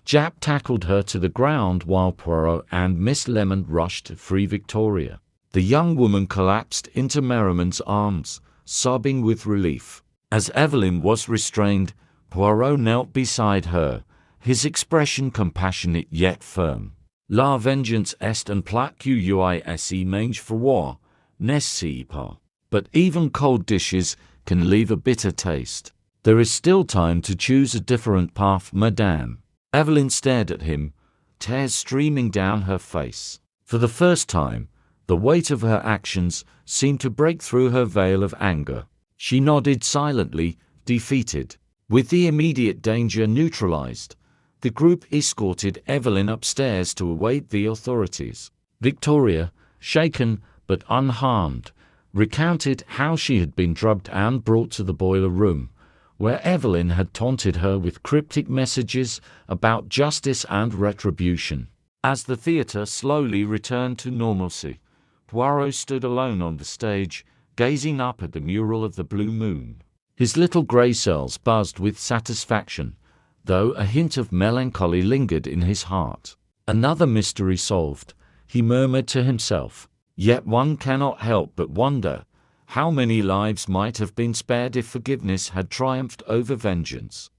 Jack tackled her to the ground while Poirot and Miss Lemon rushed to free Victoria. The young woman collapsed into Merriman's arms, sobbing with relief. As Evelyn was restrained, Poirot knelt beside her, his expression compassionate yet firm. La vengeance est un plat qui mange froid, n'est-ce pas? But even cold dishes can leave a bitter taste. There is still time to choose a different path, madame. Evelyn stared at him, tears streaming down her face. For the first time, the weight of her actions seemed to break through her veil of anger. She nodded silently, defeated. With the immediate danger neutralized, the group escorted Evelyn upstairs to await the authorities. Victoria, shaken but unharmed, recounted how she had been drugged and brought to the boiler room, where Evelyn had taunted her with cryptic messages about justice and retribution. As the theater slowly returned to normalcy, Poirot stood alone on the stage, gazing up at the mural of the blue moon. His little grey cells buzzed with satisfaction, though a hint of melancholy lingered in his heart. Another mystery solved, he murmured to himself. Yet one cannot help but wonder how many lives might have been spared if forgiveness had triumphed over vengeance.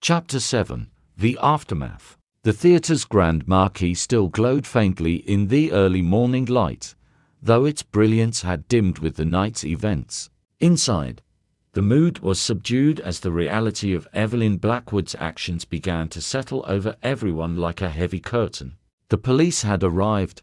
Chapter 7. The Aftermath. The theatre's grand marquee still glowed faintly in the early morning light, though its brilliance had dimmed with the night's events. Inside, the mood was subdued as the reality of Evelyn Blackwood's actions began to settle over everyone like a heavy curtain. The police had arrived,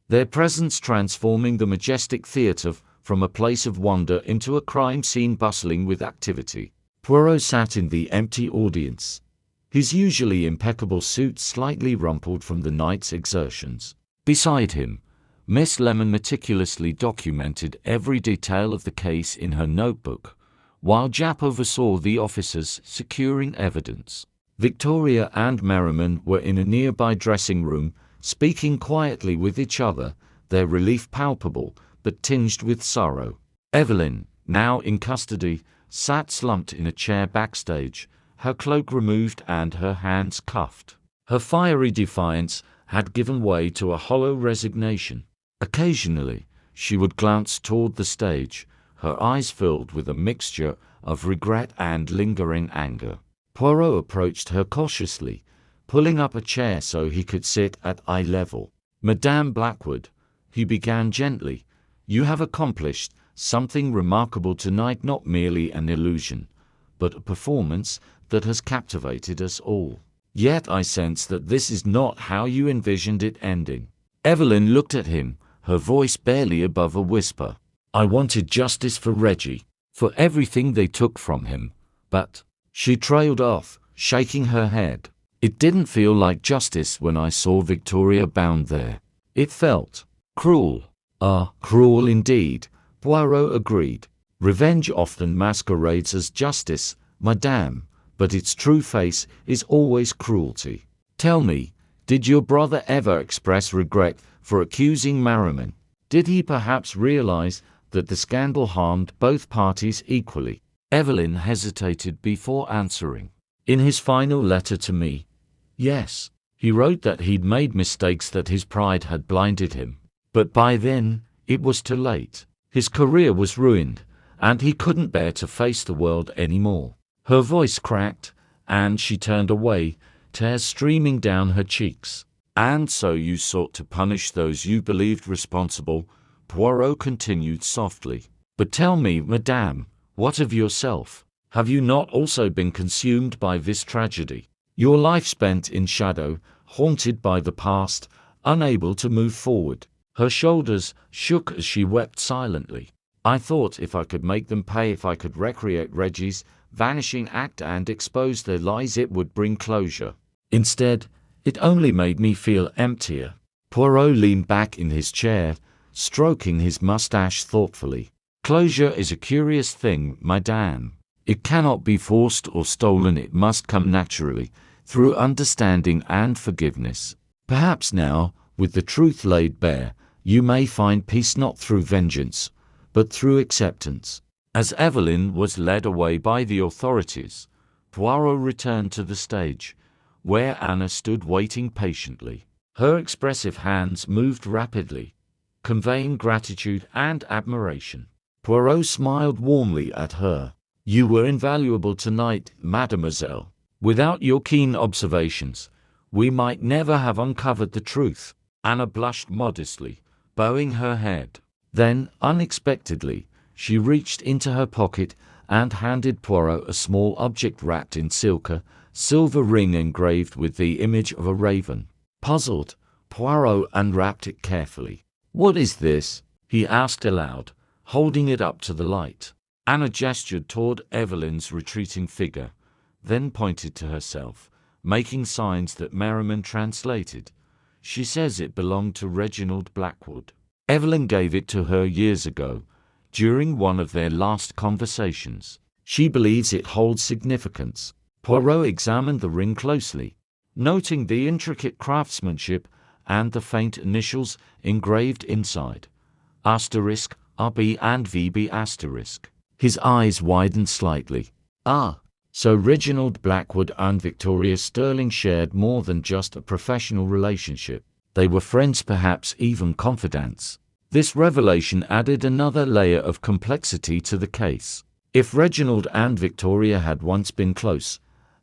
their presence transforming the majestic theatre from a place of wonder into a crime scene bustling with activity. Poirot sat in the empty audience, his usually impeccable suit slightly rumpled from the night's exertions. Beside him, Miss Lemon meticulously documented every detail of the case in her notebook, while Japp oversaw the officers securing evidence. Victoria and Merriman were in a nearby dressing room, speaking quietly with each other, their relief palpable, but tinged with sorrow. Evelyn, now in custody, sat slumped in a chair backstage, her cloak removed and her hands cuffed. Her fiery defiance had given way to a hollow resignation. Occasionally, she would glance toward the stage, her eyes filled with a mixture of regret and lingering anger. Poirot approached her cautiously, pulling up a chair so he could sit at eye level. "Madame Blackwood," he began gently, "you have accomplished something remarkable tonight, not merely an illusion, but a performance that has captivated us all. Yet I sense that this is not how you envisioned it ending." Evelyn looked at him, her voice barely above a whisper. "I wanted justice for Reggie, for everything they took from him, but—" She trailed off, shaking her head. "It didn't feel like justice when I saw Victoria bound there. It felt cruel." "Ah, cruel indeed," Poirot agreed. "Revenge often masquerades as justice, madame, but its true face is always cruelty. Tell me, did your brother ever express regret for accusing Merriman? Did he perhaps realize that the scandal harmed both parties equally?" Evelyn hesitated before answering. "In his final letter to me, yes. He wrote that he'd made mistakes, that his pride had blinded him. But by then, it was too late. His career was ruined, and he couldn't bear to face the world anymore." Her voice cracked, and she turned away, tears streaming down her cheeks. "And so you sought to punish those you believed responsible," Poirot continued softly. "But tell me, madame, what of yourself? Have you not also been consumed by this tragedy? Your life spent in shadow, haunted by the past, unable to move forward." Her shoulders shook as she wept silently. "I thought if I could make them pay, if I could recreate Reggie's vanishing act and expose their lies, it would bring closure. Instead, it only made me feel emptier." Poirot leaned back in his chair, stroking his mustache thoughtfully. "Closure is a curious thing, madame. It cannot be forced or stolen, it must come naturally, through understanding and forgiveness. Perhaps now, with the truth laid bare, you may find peace not through vengeance, but through acceptance." As Evelyn was led away by the authorities, Poirot returned to the stage, where Anna stood waiting patiently. Her expressive hands moved rapidly, conveying gratitude and admiration. Poirot smiled warmly at her. "You were invaluable tonight, mademoiselle. Without your keen observations, we might never have uncovered the truth." Anna blushed modestly, bowing her head. Then, unexpectedly, she reached into her pocket and handed Poirot a small object wrapped in silver ring engraved with the image of a raven. Puzzled, Poirot unwrapped it carefully. "What is this?" he asked aloud, holding it up to the light. Anna gestured toward Evelyn's retreating figure, then pointed to herself, making signs that Merriman translated. "She says it belonged to Reginald Blackwood. Evelyn gave it to her years ago, during one of their last conversations. She believes it holds significance." Poirot examined the ring closely, noting the intricate craftsmanship and the faint initials engraved inside. Asterisk, RB and VB asterisk. His eyes widened slightly. "Ah, so Reginald Blackwood and Victoria Sterling shared more than just a professional relationship. They were friends, perhaps even confidants." This revelation added another layer of complexity to the case. If Reginald and Victoria had once been close,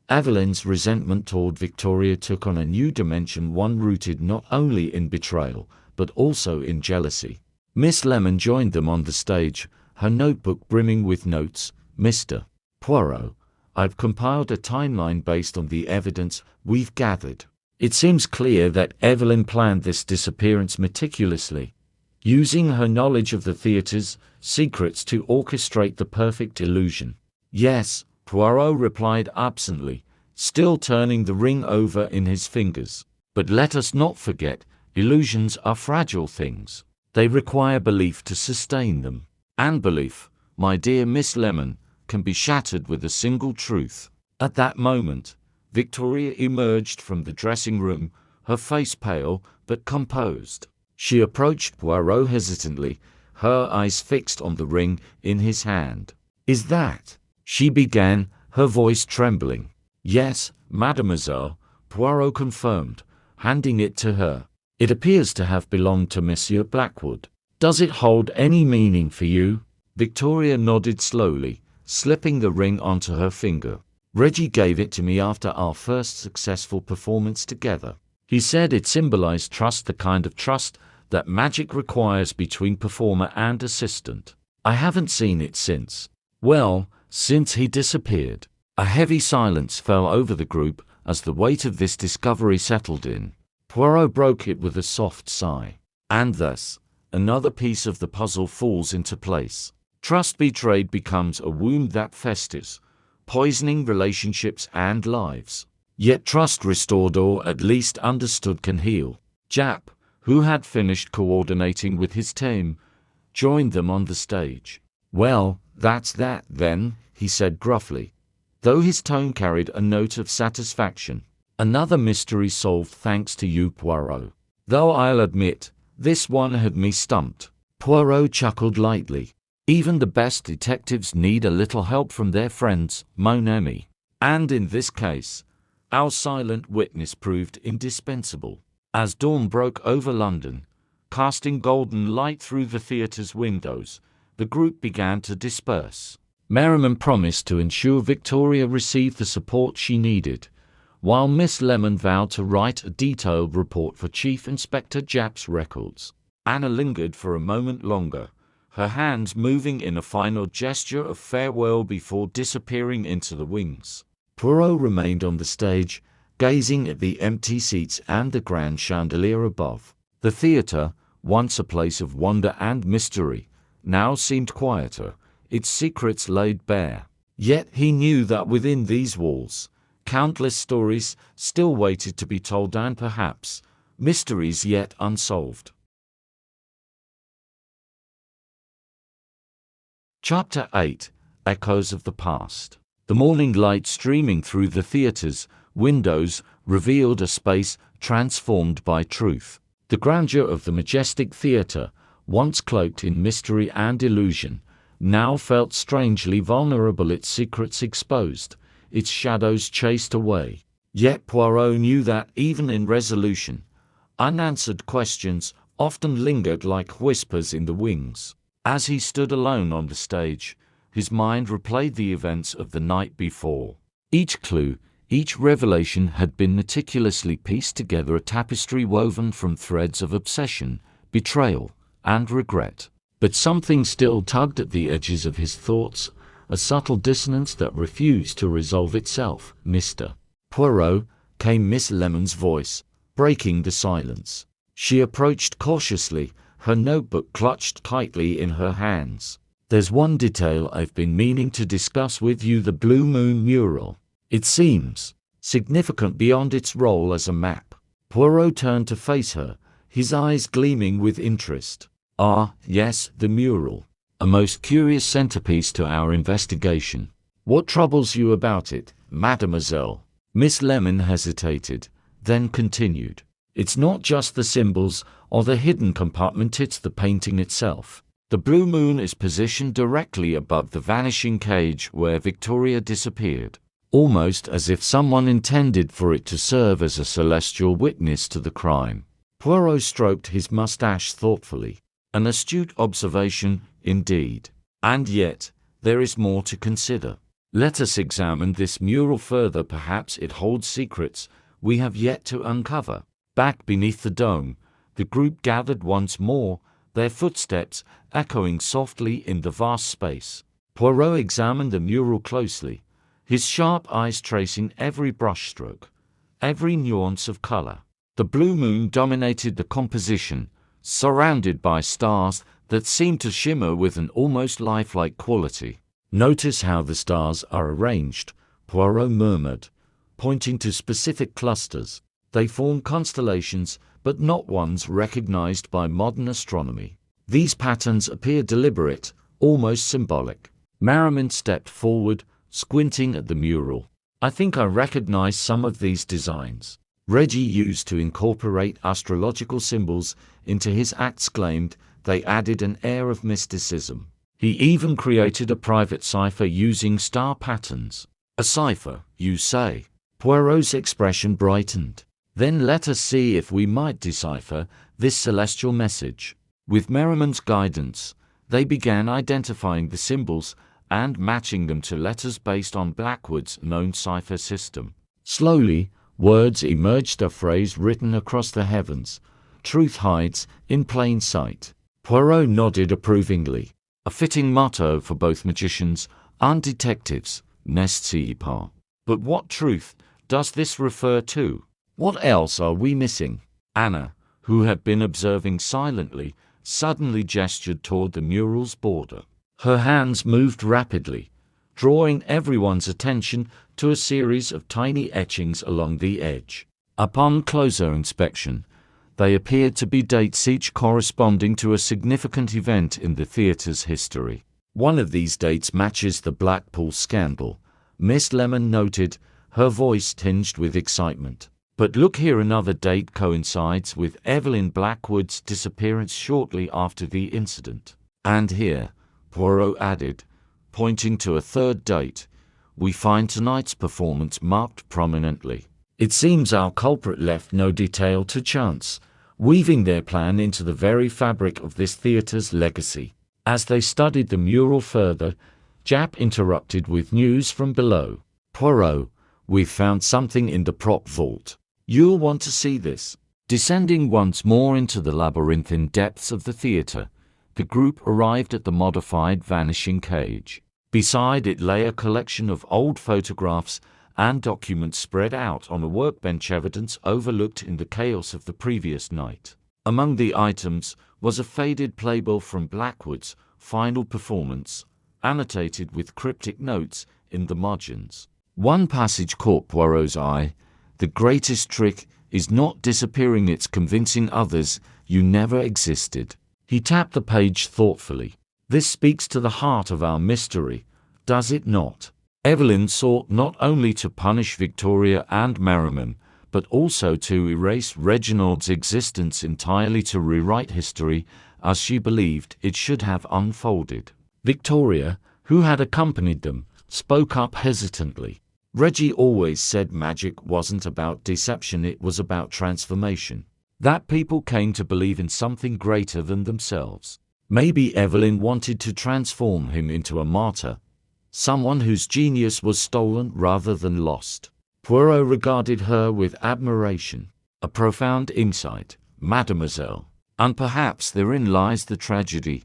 Evelyn's resentment toward Victoria took on a new dimension, one rooted not only in betrayal, but also in jealousy. Miss Lemon joined them on the stage, her notebook brimming with notes. "Mr. Poirot, I've compiled a timeline based on the evidence we've gathered. It seems clear that Evelyn planned this disappearance meticulously, using her knowledge of the theater's secrets to orchestrate the perfect illusion." "Yes," Poirot replied absently, still turning the ring over in his fingers. "But let us not forget, illusions are fragile things. They require belief to sustain them. And belief, my dear Miss Lemon, can be shattered with a single truth." At that moment, Victoria emerged from the dressing room, her face pale but composed. She approached Poirot hesitantly, her eyes fixed on the ring in his hand. "Is that—" she began, her voice trembling. "Yes, mademoiselle," Poirot confirmed, handing it to her. "It appears to have belonged to Monsieur Blackwood. Does it hold any meaning for you?" Victoria nodded slowly, slipping the ring onto her finger. "Reggie gave it to me after our first successful performance together. He said it symbolized trust, the kind of trust that magic requires between performer and assistant. I haven't seen it since. Well, since he disappeared." A heavy silence fell over the group as the weight of this discovery settled in. Poirot broke it with a soft sigh. "And thus, another piece of the puzzle falls into place. Trust betrayed becomes a wound that festers, poisoning relationships and lives. Yet trust restored, or at least understood, can heal." Jap, who had finished coordinating with his team, joined them on the stage. "Well, that's that, then," he said gruffly, though his tone carried a note of satisfaction. "Another mystery solved thanks to you, Poirot. Though I'll admit, this one had me stumped." Poirot chuckled lightly. "Even the best detectives need a little help from their friends, mon ami. And in this case, our silent witness proved indispensable." As dawn broke over London, casting golden light through the theater's windows, the group began to disperse. Merriman promised to ensure Victoria received the support she needed, while Miss Lemon vowed to write a detailed report for Chief Inspector Japp's records. Anna lingered for a moment longer, her hands moving in a final gesture of farewell before disappearing into the wings. Poirot remained on the stage, gazing at the empty seats and the grand chandelier above. The theater, once a place of wonder and mystery, now seemed quieter, its secrets laid bare. Yet he knew that within these walls, countless stories still waited to be told, and perhaps mysteries yet unsolved. Chapter 8: Echoes of the Past. The morning light streaming through the theater's windows revealed a space transformed by truth. The grandeur of the majestic theater, once cloaked in mystery and illusion, now felt strangely vulnerable, its secrets exposed, its shadows chased away. Yet Poirot knew that even in resolution, unanswered questions often lingered like whispers in the wings. As he stood alone on the stage, his mind replayed the events of the night before. Each clue, each revelation had been meticulously pieced together, a tapestry woven from threads of obsession, betrayal, and regret. But something still tugged at the edges of his thoughts, a subtle dissonance that refused to resolve itself. "Mr. Poirot," came Miss Lemon's voice, breaking the silence. She approached cautiously, her notebook clutched tightly in her hands. "There's one detail I've been meaning to discuss with you, the Blue Moon mural. It seems significant beyond its role as a map." Poirot turned to face her, his eyes gleaming with interest. "Ah, yes, the mural. A most curious centerpiece to our investigation. What troubles you about it, mademoiselle?" Miss Lemon hesitated, then continued. "It's not just the symbols or the hidden compartment, it's the painting itself. The blue moon is positioned directly above the vanishing cage where Victoria disappeared, almost as if someone intended for it to serve as a celestial witness to the crime." Poirot stroked his mustache thoughtfully. "An astute observation, indeed. And yet, there is more to consider. Let us examine this mural further. Perhaps it holds secrets we have yet to uncover." Back beneath the dome, the group gathered once more, their footsteps echoing softly in the vast space. Poirot examined the mural closely, his sharp eyes tracing every brushstroke, every nuance of color. The blue moon dominated the composition, surrounded by stars that seemed to shimmer with an almost lifelike quality. "Notice how the stars are arranged," Poirot murmured, pointing to specific clusters. "They form constellations, but not ones recognized by modern astronomy. These patterns appear deliberate, almost symbolic." Merriman stepped forward, squinting at the mural. "I think I recognize some of these designs." Reggie used to incorporate astrological symbols into his acts claimed they added an air of mysticism. He even created a private cipher using star patterns. "A cipher, you say?" Poirot's expression brightened. "Then let us see if we might decipher this celestial message." With Merriman's guidance, they began identifying the symbols and matching them to letters based on Blackwood's known cipher system. Slowly, words emerged, a phrase written across the heavens: "Truth hides in plain sight." Poirot nodded approvingly. A fitting motto for both magicians and detectives, n'est-ce pas? But what truth does this refer to? What else are we missing? Anna, who had been observing silently, suddenly gestured toward the mural's border. Her hands moved rapidly, drawing everyone's attention to a series of tiny etchings along the edge. Upon closer inspection, they appeared to be dates, each corresponding to a significant event in the theater's history. "One of these dates matches the Blackpool scandal," Miss Lemon noted, her voice tinged with excitement. "But look here, another date coincides with Evelyn Blackwood's disappearance shortly after the incident. And here," Poirot added, pointing to a third date, "we find tonight's performance marked prominently." It seems our culprit left no detail to chance, weaving their plan into the very fabric of this theater's legacy. As they studied the mural further, Japp interrupted with news from below. "Poirot, we've found something in the prop vault. You'll want to see this." Descending once more into the labyrinthine depths of the theater, the group arrived at the modified vanishing cage. Beside it lay a collection of old photographs and documents spread out on a workbench, evidence overlooked in the chaos of the previous night. Among the items was a faded playbill from Blackwood's final performance, annotated with cryptic notes in the margins. One passage caught Poirot's eye: "The greatest trick is not disappearing, it's convincing others you never existed." He tapped the page thoughtfully. "This speaks to the heart of our mystery, does it not? Evelyn sought not only to punish Victoria and Merriman, but also to erase Reginald's existence entirely, to rewrite history as she believed it should have unfolded." Victoria, who had accompanied them, spoke up hesitantly. "Reggie always said magic wasn't about deception, it was about transformation. That people came to believe in something greater than themselves. Maybe Evelyn wanted to transform him into a martyr, someone whose genius was stolen rather than lost." Poirot regarded her with admiration. "A profound insight, mademoiselle. And perhaps therein lies the tragedy.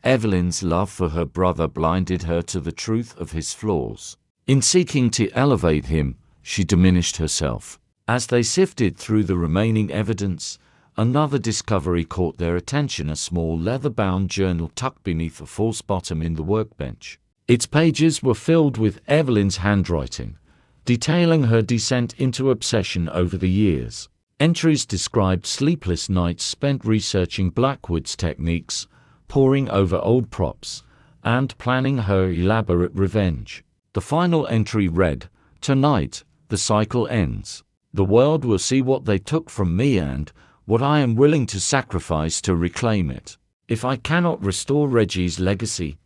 Evelyn's love for her brother blinded her to the truth of his flaws. In seeking to elevate him, she diminished herself." As they sifted through the remaining evidence, another discovery caught their attention: a small leather-bound journal tucked beneath a false bottom in the workbench. Its pages were filled with Evelyn's handwriting, detailing her descent into obsession over the years. Entries described sleepless nights spent researching Blackwood's techniques, poring over old props, and planning her elaborate revenge. The final entry read, "Tonight, the cycle ends. The world will see what they took from me and what I am willing to sacrifice to reclaim it. If I cannot restore Reggie's legacy,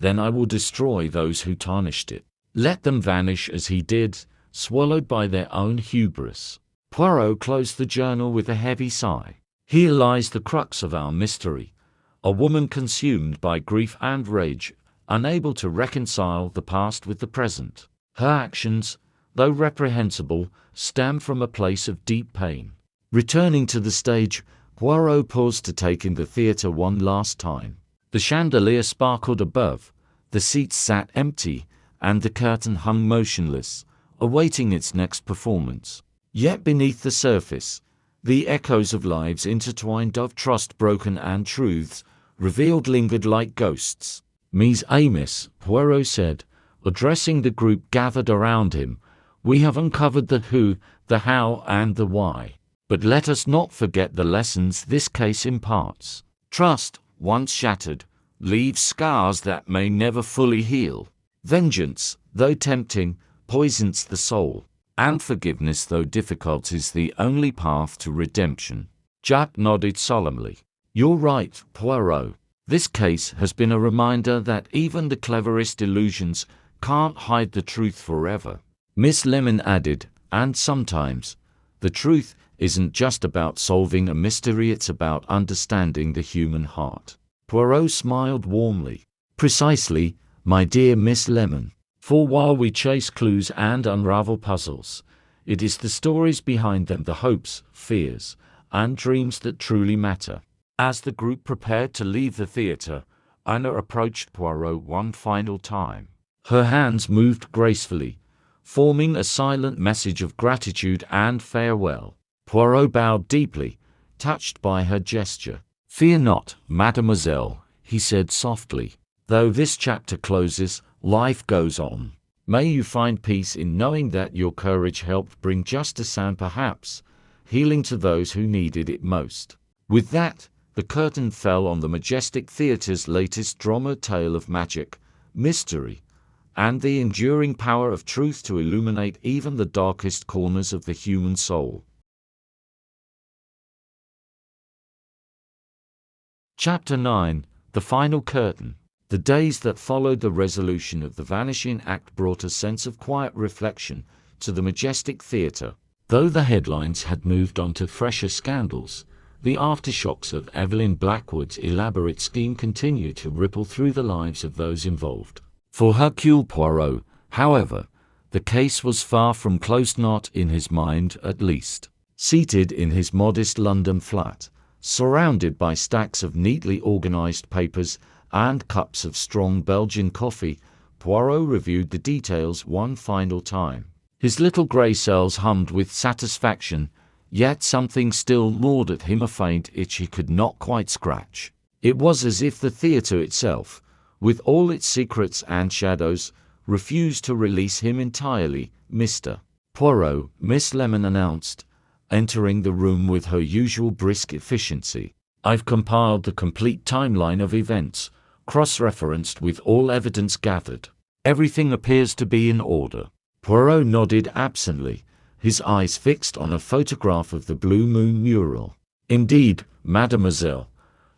then I will destroy those who tarnished it. Let them vanish as he did, swallowed by their own hubris." Poirot closed the journal with a heavy sigh. "Here lies the crux of our mystery. A woman consumed by grief and rage, unable to reconcile the past with the present. Her actions, though reprehensible, stem from a place of deep pain." Returning to the stage, Poirot paused to take in the theatre one last time. The chandelier sparkled above, the seats sat empty, and the curtain hung motionless, awaiting its next performance. Yet beneath the surface, the echoes of lives intertwined, of trust broken and truths revealed, lingered like ghosts. "Mes amis," Poirot said, addressing the group gathered around him, "we have uncovered the who, the how, and the why. But let us not forget the lessons this case imparts. Trust, once shattered, leaves scars that may never fully heal. Vengeance, though tempting, poisons the soul. And forgiveness, though difficult, is the only path to redemption." Jack nodded solemnly. "You're right, Poirot. This case has been a reminder that even the cleverest illusions can't hide the truth forever." Miss Lemon added, "And sometimes, the truth isn't just about solving a mystery, it's about understanding the human heart." Poirot smiled warmly. "Precisely, my dear Miss Lemon. For while we chase clues and unravel puzzles, it is the stories behind them, the hopes, fears, and dreams that truly matter." As the group prepared to leave the theatre, Anna approached Poirot one final time. Her hands moved gracefully, forming a silent message of gratitude and farewell. Poirot bowed deeply, touched by her gesture. "Fear not, mademoiselle," he said softly. "Though this chapter closes, life goes on. May you find peace in knowing that your courage helped bring justice and perhaps healing to those who needed it most." With that, the curtain fell on the majestic theatre's latest drama tale of magic, mystery, and the enduring power of truth to illuminate even the darkest corners of the human soul. Chapter 9: The Final Curtain. The days that followed the resolution of the Vanishing Act brought a sense of quiet reflection to the majestic theatre. Though the headlines had moved on to fresher scandals, the aftershocks of Evelyn Blackwood's elaborate scheme continued to ripple through the lives of those involved. For Hercule Poirot, however, the case was far from closed, not in his mind at least. Seated in his modest London flat, surrounded by stacks of neatly organized papers and cups of strong Belgian coffee, Poirot reviewed the details one final time. His little grey cells hummed with satisfaction, yet something still gnawed at him, a faint itch he could not quite scratch. It was as if the theatre itself, with all its secrets and shadows, refused to release him entirely. "Mr. Poirot," Miss Lemon announced, entering the room with her usual brisk efficiency. "I've compiled the complete timeline of events, cross-referenced with all evidence gathered. Everything appears to be in order." Poirot nodded absently, his eyes fixed on a photograph of the Blue Moon mural. "Indeed, mademoiselle,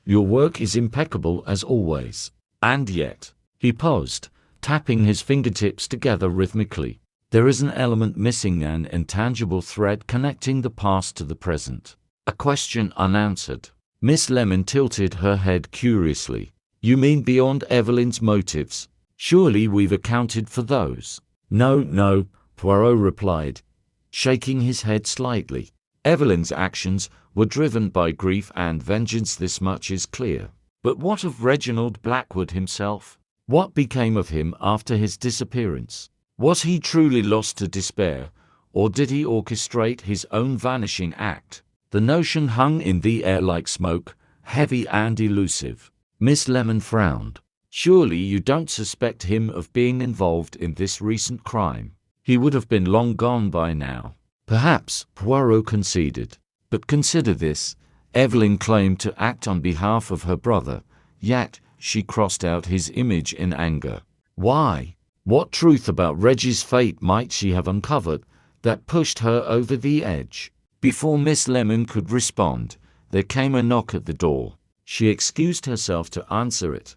your work is impeccable as always. And yet," he paused, tapping his fingertips together rhythmically, "there is an element missing, an intangible thread connecting the past to the present. A question unanswered." Miss Lemon tilted her head curiously. "You mean beyond Evelyn's motives? Surely we've accounted for those." No, Poirot replied, shaking his head slightly. "Evelyn's actions were driven by grief and vengeance, this much is clear. But what of Reginald Blackwood himself? What became of him after his disappearance? Was he truly lost to despair, or did he orchestrate his own vanishing act?" The notion hung in the air like smoke, heavy and elusive. Miss Lemon frowned. "Surely you don't suspect him of being involved in this recent crime? He would have been long gone by now." "Perhaps," Poirot conceded. "But consider this. Evelyn claimed to act on behalf of her brother, yet she crossed out his image in anger. Why? What truth about Reggie's fate might she have uncovered that pushed her over the edge?" Before Miss Lemon could respond, there came a knock at the door. She excused herself to answer it,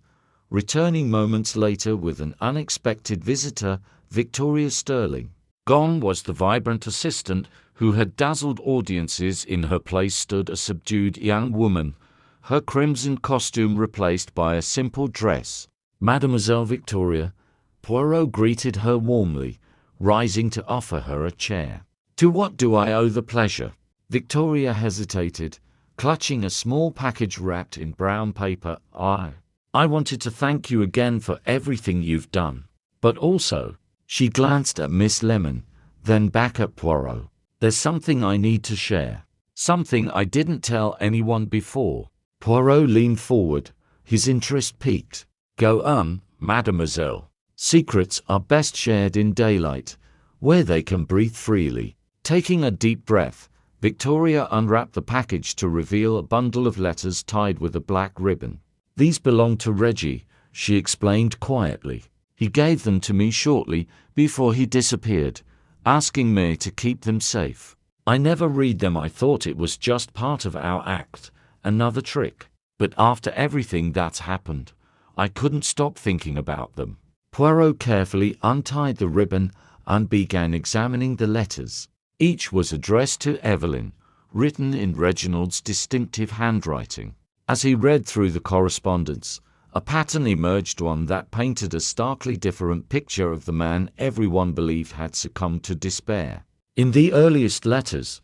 returning moments later with an unexpected visitor, Victoria Sterling. Gone was the vibrant assistant who had dazzled audiences. In her place stood a subdued young woman, her crimson costume replaced by a simple dress. "Mademoiselle Victoria," Poirot greeted her warmly, rising to offer her a chair. "To what do I owe the pleasure?" Victoria hesitated, clutching a small package wrapped in brown paper. I wanted to thank you again for everything you've done. But also, she glanced at Miss Lemon, then back at Poirot. There's something I need to share. Something I didn't tell anyone before. Poirot leaned forward, his interest piqued. Go on, mademoiselle. Secrets are best shared in daylight, where they can breathe freely. Taking a deep breath, Victoria unwrapped the package to reveal a bundle of letters tied with a black ribbon. These belong to Reggie, she explained quietly. He gave them to me shortly before he disappeared, asking me to keep them safe. I never read them. I thought it was just part of our act, another trick. But after everything that's happened, I couldn't stop thinking about them. Poirot carefully untied the ribbon and began examining the letters. Each was addressed to Evelyn, written in Reginald's distinctive handwriting. As he read through the correspondence, a pattern emerged, one that painted a starkly different picture of the man everyone believed had succumbed to despair. In the earliest letters,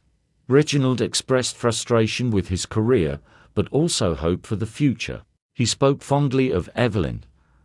Reginald expressed frustration with his career, but also hope for the future. He spoke fondly of Evelyn,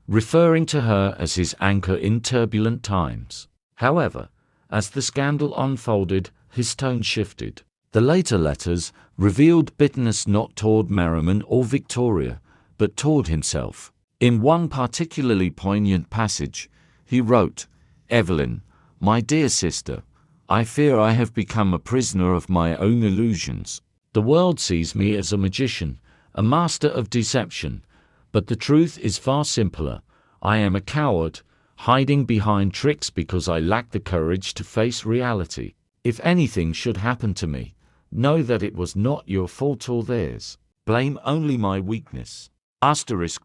referring to her as his anchor in turbulent times. However, as the scandal unfolded, his tone shifted. The later letters revealed bitterness not toward Merriman or Victoria, but toward himself. In one particularly poignant passage, he wrote, "Evelyn, my dear sister, I fear I have become a prisoner of my own illusions. The world sees me as a magician, a master of deception, but the truth is far simpler. I am a coward, hiding behind tricks because I lack the courage to face reality. If anything should happen to me, know that it was not your fault or theirs. Blame only my weakness."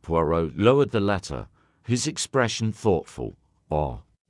Poirot lowered the letter, his expression thoughtful.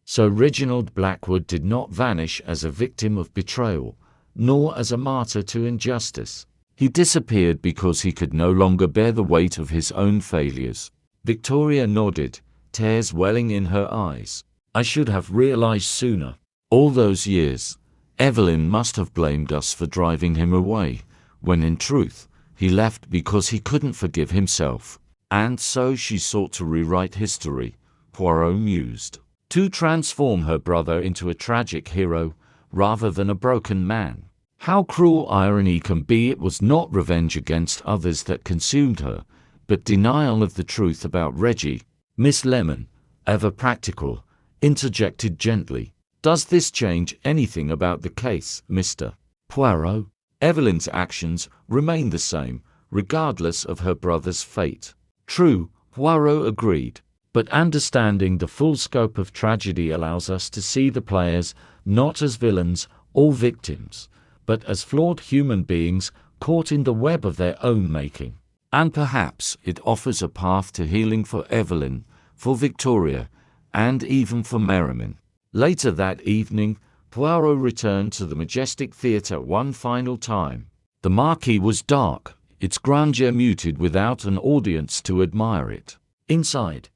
So Reginald Blackwood did not vanish as a victim of betrayal, nor as a martyr to injustice. He disappeared because he could no longer bear the weight of his own failures. Victoria nodded, tears welling in her eyes. I should have realized sooner. All those years, Evelyn must have blamed us for driving him away, when in truth, he left because he couldn't forgive himself. And so she sought to rewrite history, Poirot mused. To transform her brother into a tragic hero, rather than a broken man. How cruel irony can be! It was not revenge against others that consumed her, but denial of the truth about Reggie. Miss Lemon, ever practical, interjected gently. Does this change anything about the case, Mr. Poirot? Evelyn's actions remain the same, regardless of her brother's fate. True, Poirot agreed. But understanding the full scope of tragedy allows us to see the players not as villains or victims, but as flawed human beings caught in the web of their own making. And perhaps it offers a path to healing for Evelyn, for Victoria, and even for Merriman. Later that evening, Poirot returned to the majestic theatre one final time. The marquee was dark, its grandeur muted without an audience to admire it. Inside,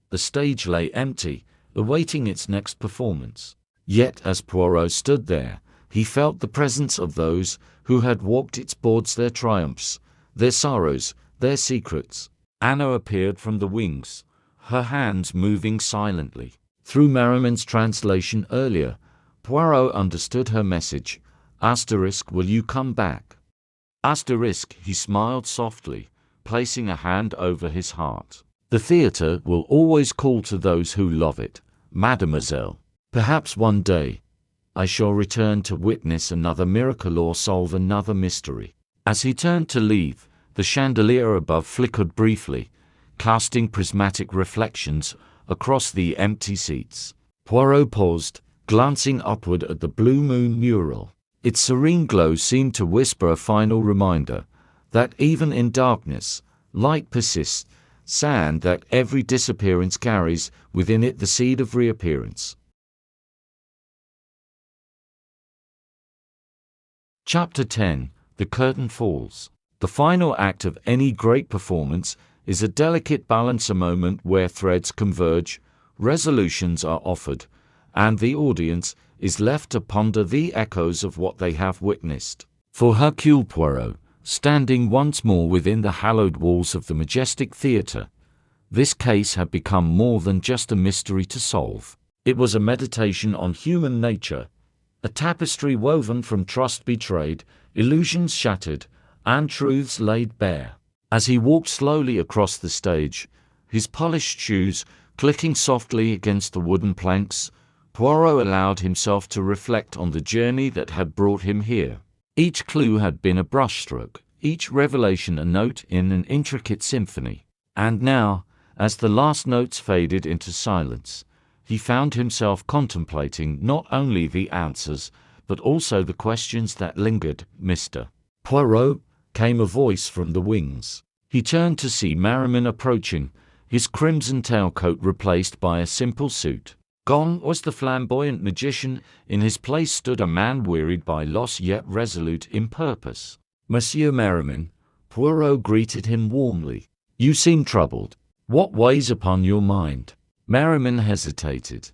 the stage lay empty, awaiting its next performance. Yet as Poirot stood there, he felt the presence of those who had walked its boards, their triumphs, their sorrows, their secrets. Anna appeared from the wings, her hands moving silently. Through Merriman's translation earlier, Poirot understood her message. Will you come back? He smiled softly, placing a hand over his heart. The theatre will always call to those who love it, mademoiselle. Perhaps one day, I shall return to witness another miracle or solve another mystery. As he turned to leave, the chandelier above flickered briefly, casting prismatic reflections across the empty seats. Poirot paused, glancing upward at the blue moon mural. Its serene glow seemed to whisper a final reminder that even in darkness, light persists, and that every disappearance carries within it the seed of reappearance. Chapter 10. The Curtain Falls. The final act of any great performance is a delicate balance, a moment where threads converge, resolutions are offered, and the audience is left to ponder the echoes of what they have witnessed. For Hercule Poirot, standing once more within the hallowed walls of the majestic theatre. This case had become more than just a mystery to solve. It was a meditation on human nature, a tapestry woven from trust betrayed, illusions shattered, and truths laid bare. As he walked slowly across the stage, his polished shoes clicking softly against the wooden planks, Poirot allowed himself to reflect on the journey that had brought him here. Each clue had been a brushstroke, each revelation a note in an intricate symphony. And now, as the last notes faded into silence, he found himself contemplating not only the answers, but also the questions that lingered. "Mr. Poirot," came a voice from the wings. He turned to see Merriman approaching, his crimson tailcoat replaced by a simple suit. Gone was the flamboyant magician, in his place stood a man wearied by loss yet resolute in purpose. "Monsieur Merriman," Poirot greeted him warmly. "You seem troubled. What weighs upon your mind?" Merriman hesitated,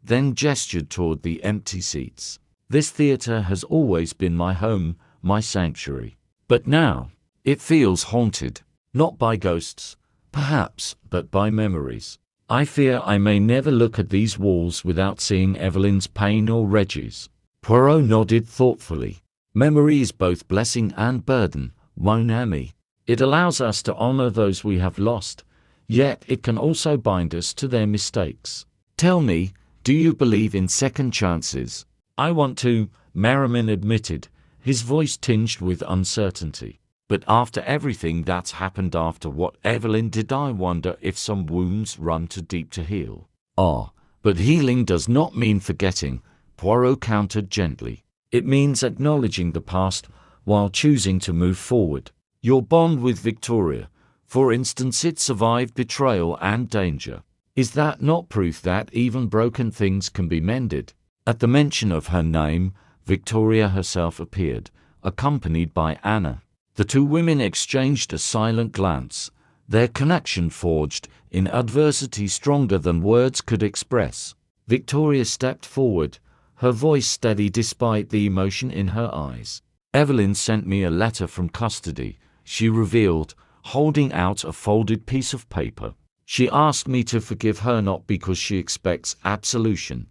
then gestured toward the empty seats. "This theater has always been my home, my sanctuary. But now, it feels haunted, not by ghosts, perhaps, but by memories. I fear I may never look at these walls without seeing Evelyn's pain or Reggie's." Poirot nodded thoughtfully. "Memory is both blessing and burden, mon ami. It allows us to honor those we have lost, yet it can also bind us to their mistakes. Tell me, do you believe in second chances?" "I want to," Merriman admitted, his voice tinged with uncertainty. "But after everything that's happened, after what Evelyn did, I wonder if some wounds run too deep to heal." "Ah, but healing does not mean forgetting," Poirot countered gently. "It means acknowledging the past while choosing to move forward. Your bond with Victoria, for instance, it survived betrayal and danger. Is that not proof that even broken things can be mended?" At the mention of her name, Victoria herself appeared, accompanied by Anna. The two women exchanged a silent glance, their connection forged in adversity stronger than words could express. Victoria stepped forward, her voice steady despite the emotion in her eyes. "Evelyn sent me a letter from custody," she revealed, holding out a folded piece of paper. "She asked me to forgive her not because she expects absolution,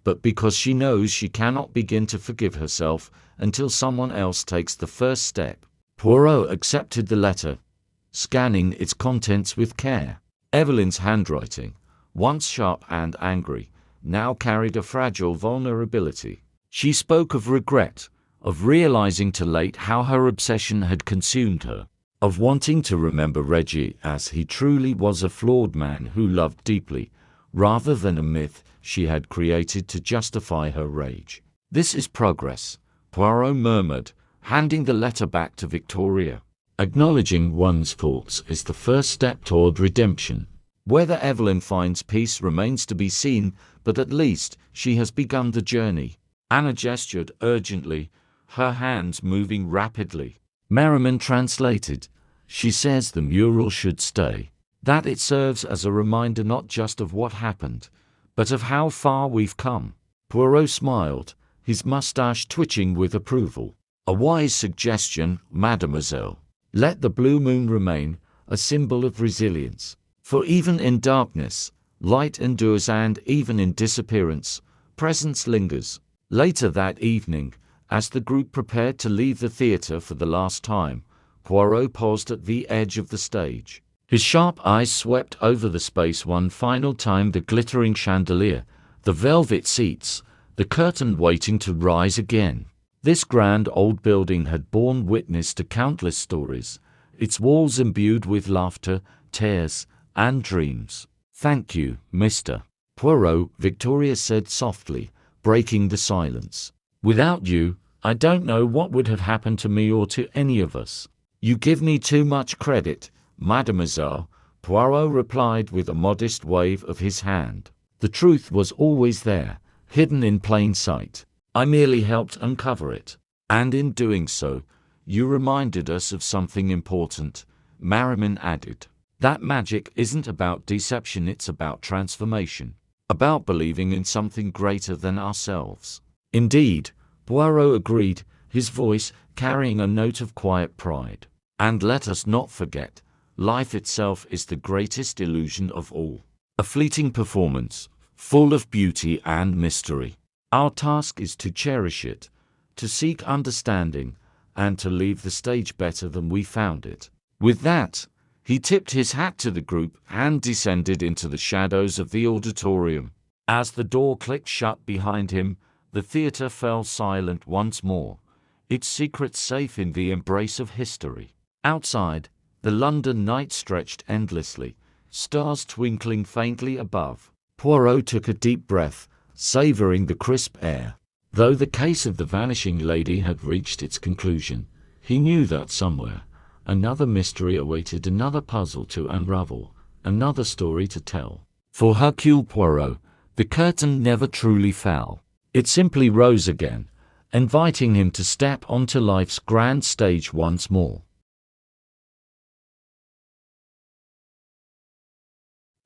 but because she knows she cannot begin to forgive herself until someone else takes the first step." Poirot accepted the letter, scanning its contents with care. Evelyn's handwriting, once sharp and angry, now carried a fragile vulnerability. She spoke of regret, of realizing too late how her obsession had consumed her, of wanting to remember Reggie as he truly was, a flawed man who loved deeply, rather than a myth she had created to justify her rage. "This is progress," Poirot murmured, handing the letter back to Victoria. "Acknowledging one's faults is the first step toward redemption. Whether Evelyn finds peace remains to be seen, but at least she has begun the journey." Anna gestured urgently, her hands moving rapidly. Merriman translated. "She says the mural should stay. That it serves as a reminder not just of what happened, but of how far we've come." Poirot smiled, his mustache twitching with approval. "A wise suggestion, mademoiselle. Let the blue moon remain, a symbol of resilience. For even in darkness, light endures, and even in disappearance, presence lingers." Later that evening, as the group prepared to leave the theater for the last time, Poirot paused at the edge of the stage. His sharp eyes swept over the space one final time, the glittering chandelier, the velvet seats, the curtain waiting to rise again. This grand old building had borne witness to countless stories, its walls imbued with laughter, tears, and dreams. "Thank you, Mr. Poirot," Victoria said softly, breaking the silence. "Without you, I don't know what would have happened to me or to any of us." "You give me too much credit, mademoiselle," Poirot replied with a modest wave of his hand. "The truth was always there, hidden in plain sight. I merely helped uncover it. And in doing so, you reminded us of something important," Merriman added. "That magic isn't about deception, it's about transformation, about believing in something greater than ourselves." "Indeed," Poirot agreed, his voice carrying a note of quiet pride. And let us not forget, life itself is the greatest illusion of all. A fleeting performance, full of beauty and mystery. Our task is to cherish it, to seek understanding, and to leave the stage better than we found it. With that, he tipped his hat to the group and descended into the shadows of the auditorium. As the door clicked shut behind him, the theater fell silent once more, its secrets safe in the embrace of history. Outside, the London night stretched endlessly, stars twinkling faintly above. Poirot took a deep breath, savoring the crisp air. Though the case of the vanishing lady had reached its conclusion, he knew that somewhere another mystery awaited, another puzzle to unravel, another story to tell. For Hercule Poirot, the curtain never truly fell. It simply rose again, inviting him to step onto life's grand stage once more.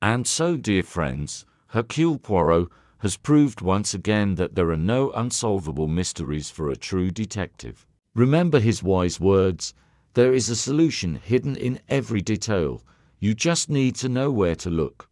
And so, dear friends, Hercule Poirot has proved once again that there are no unsolvable mysteries for a true detective. Remember his wise words: there is a solution hidden in every detail. You just need to know where to look.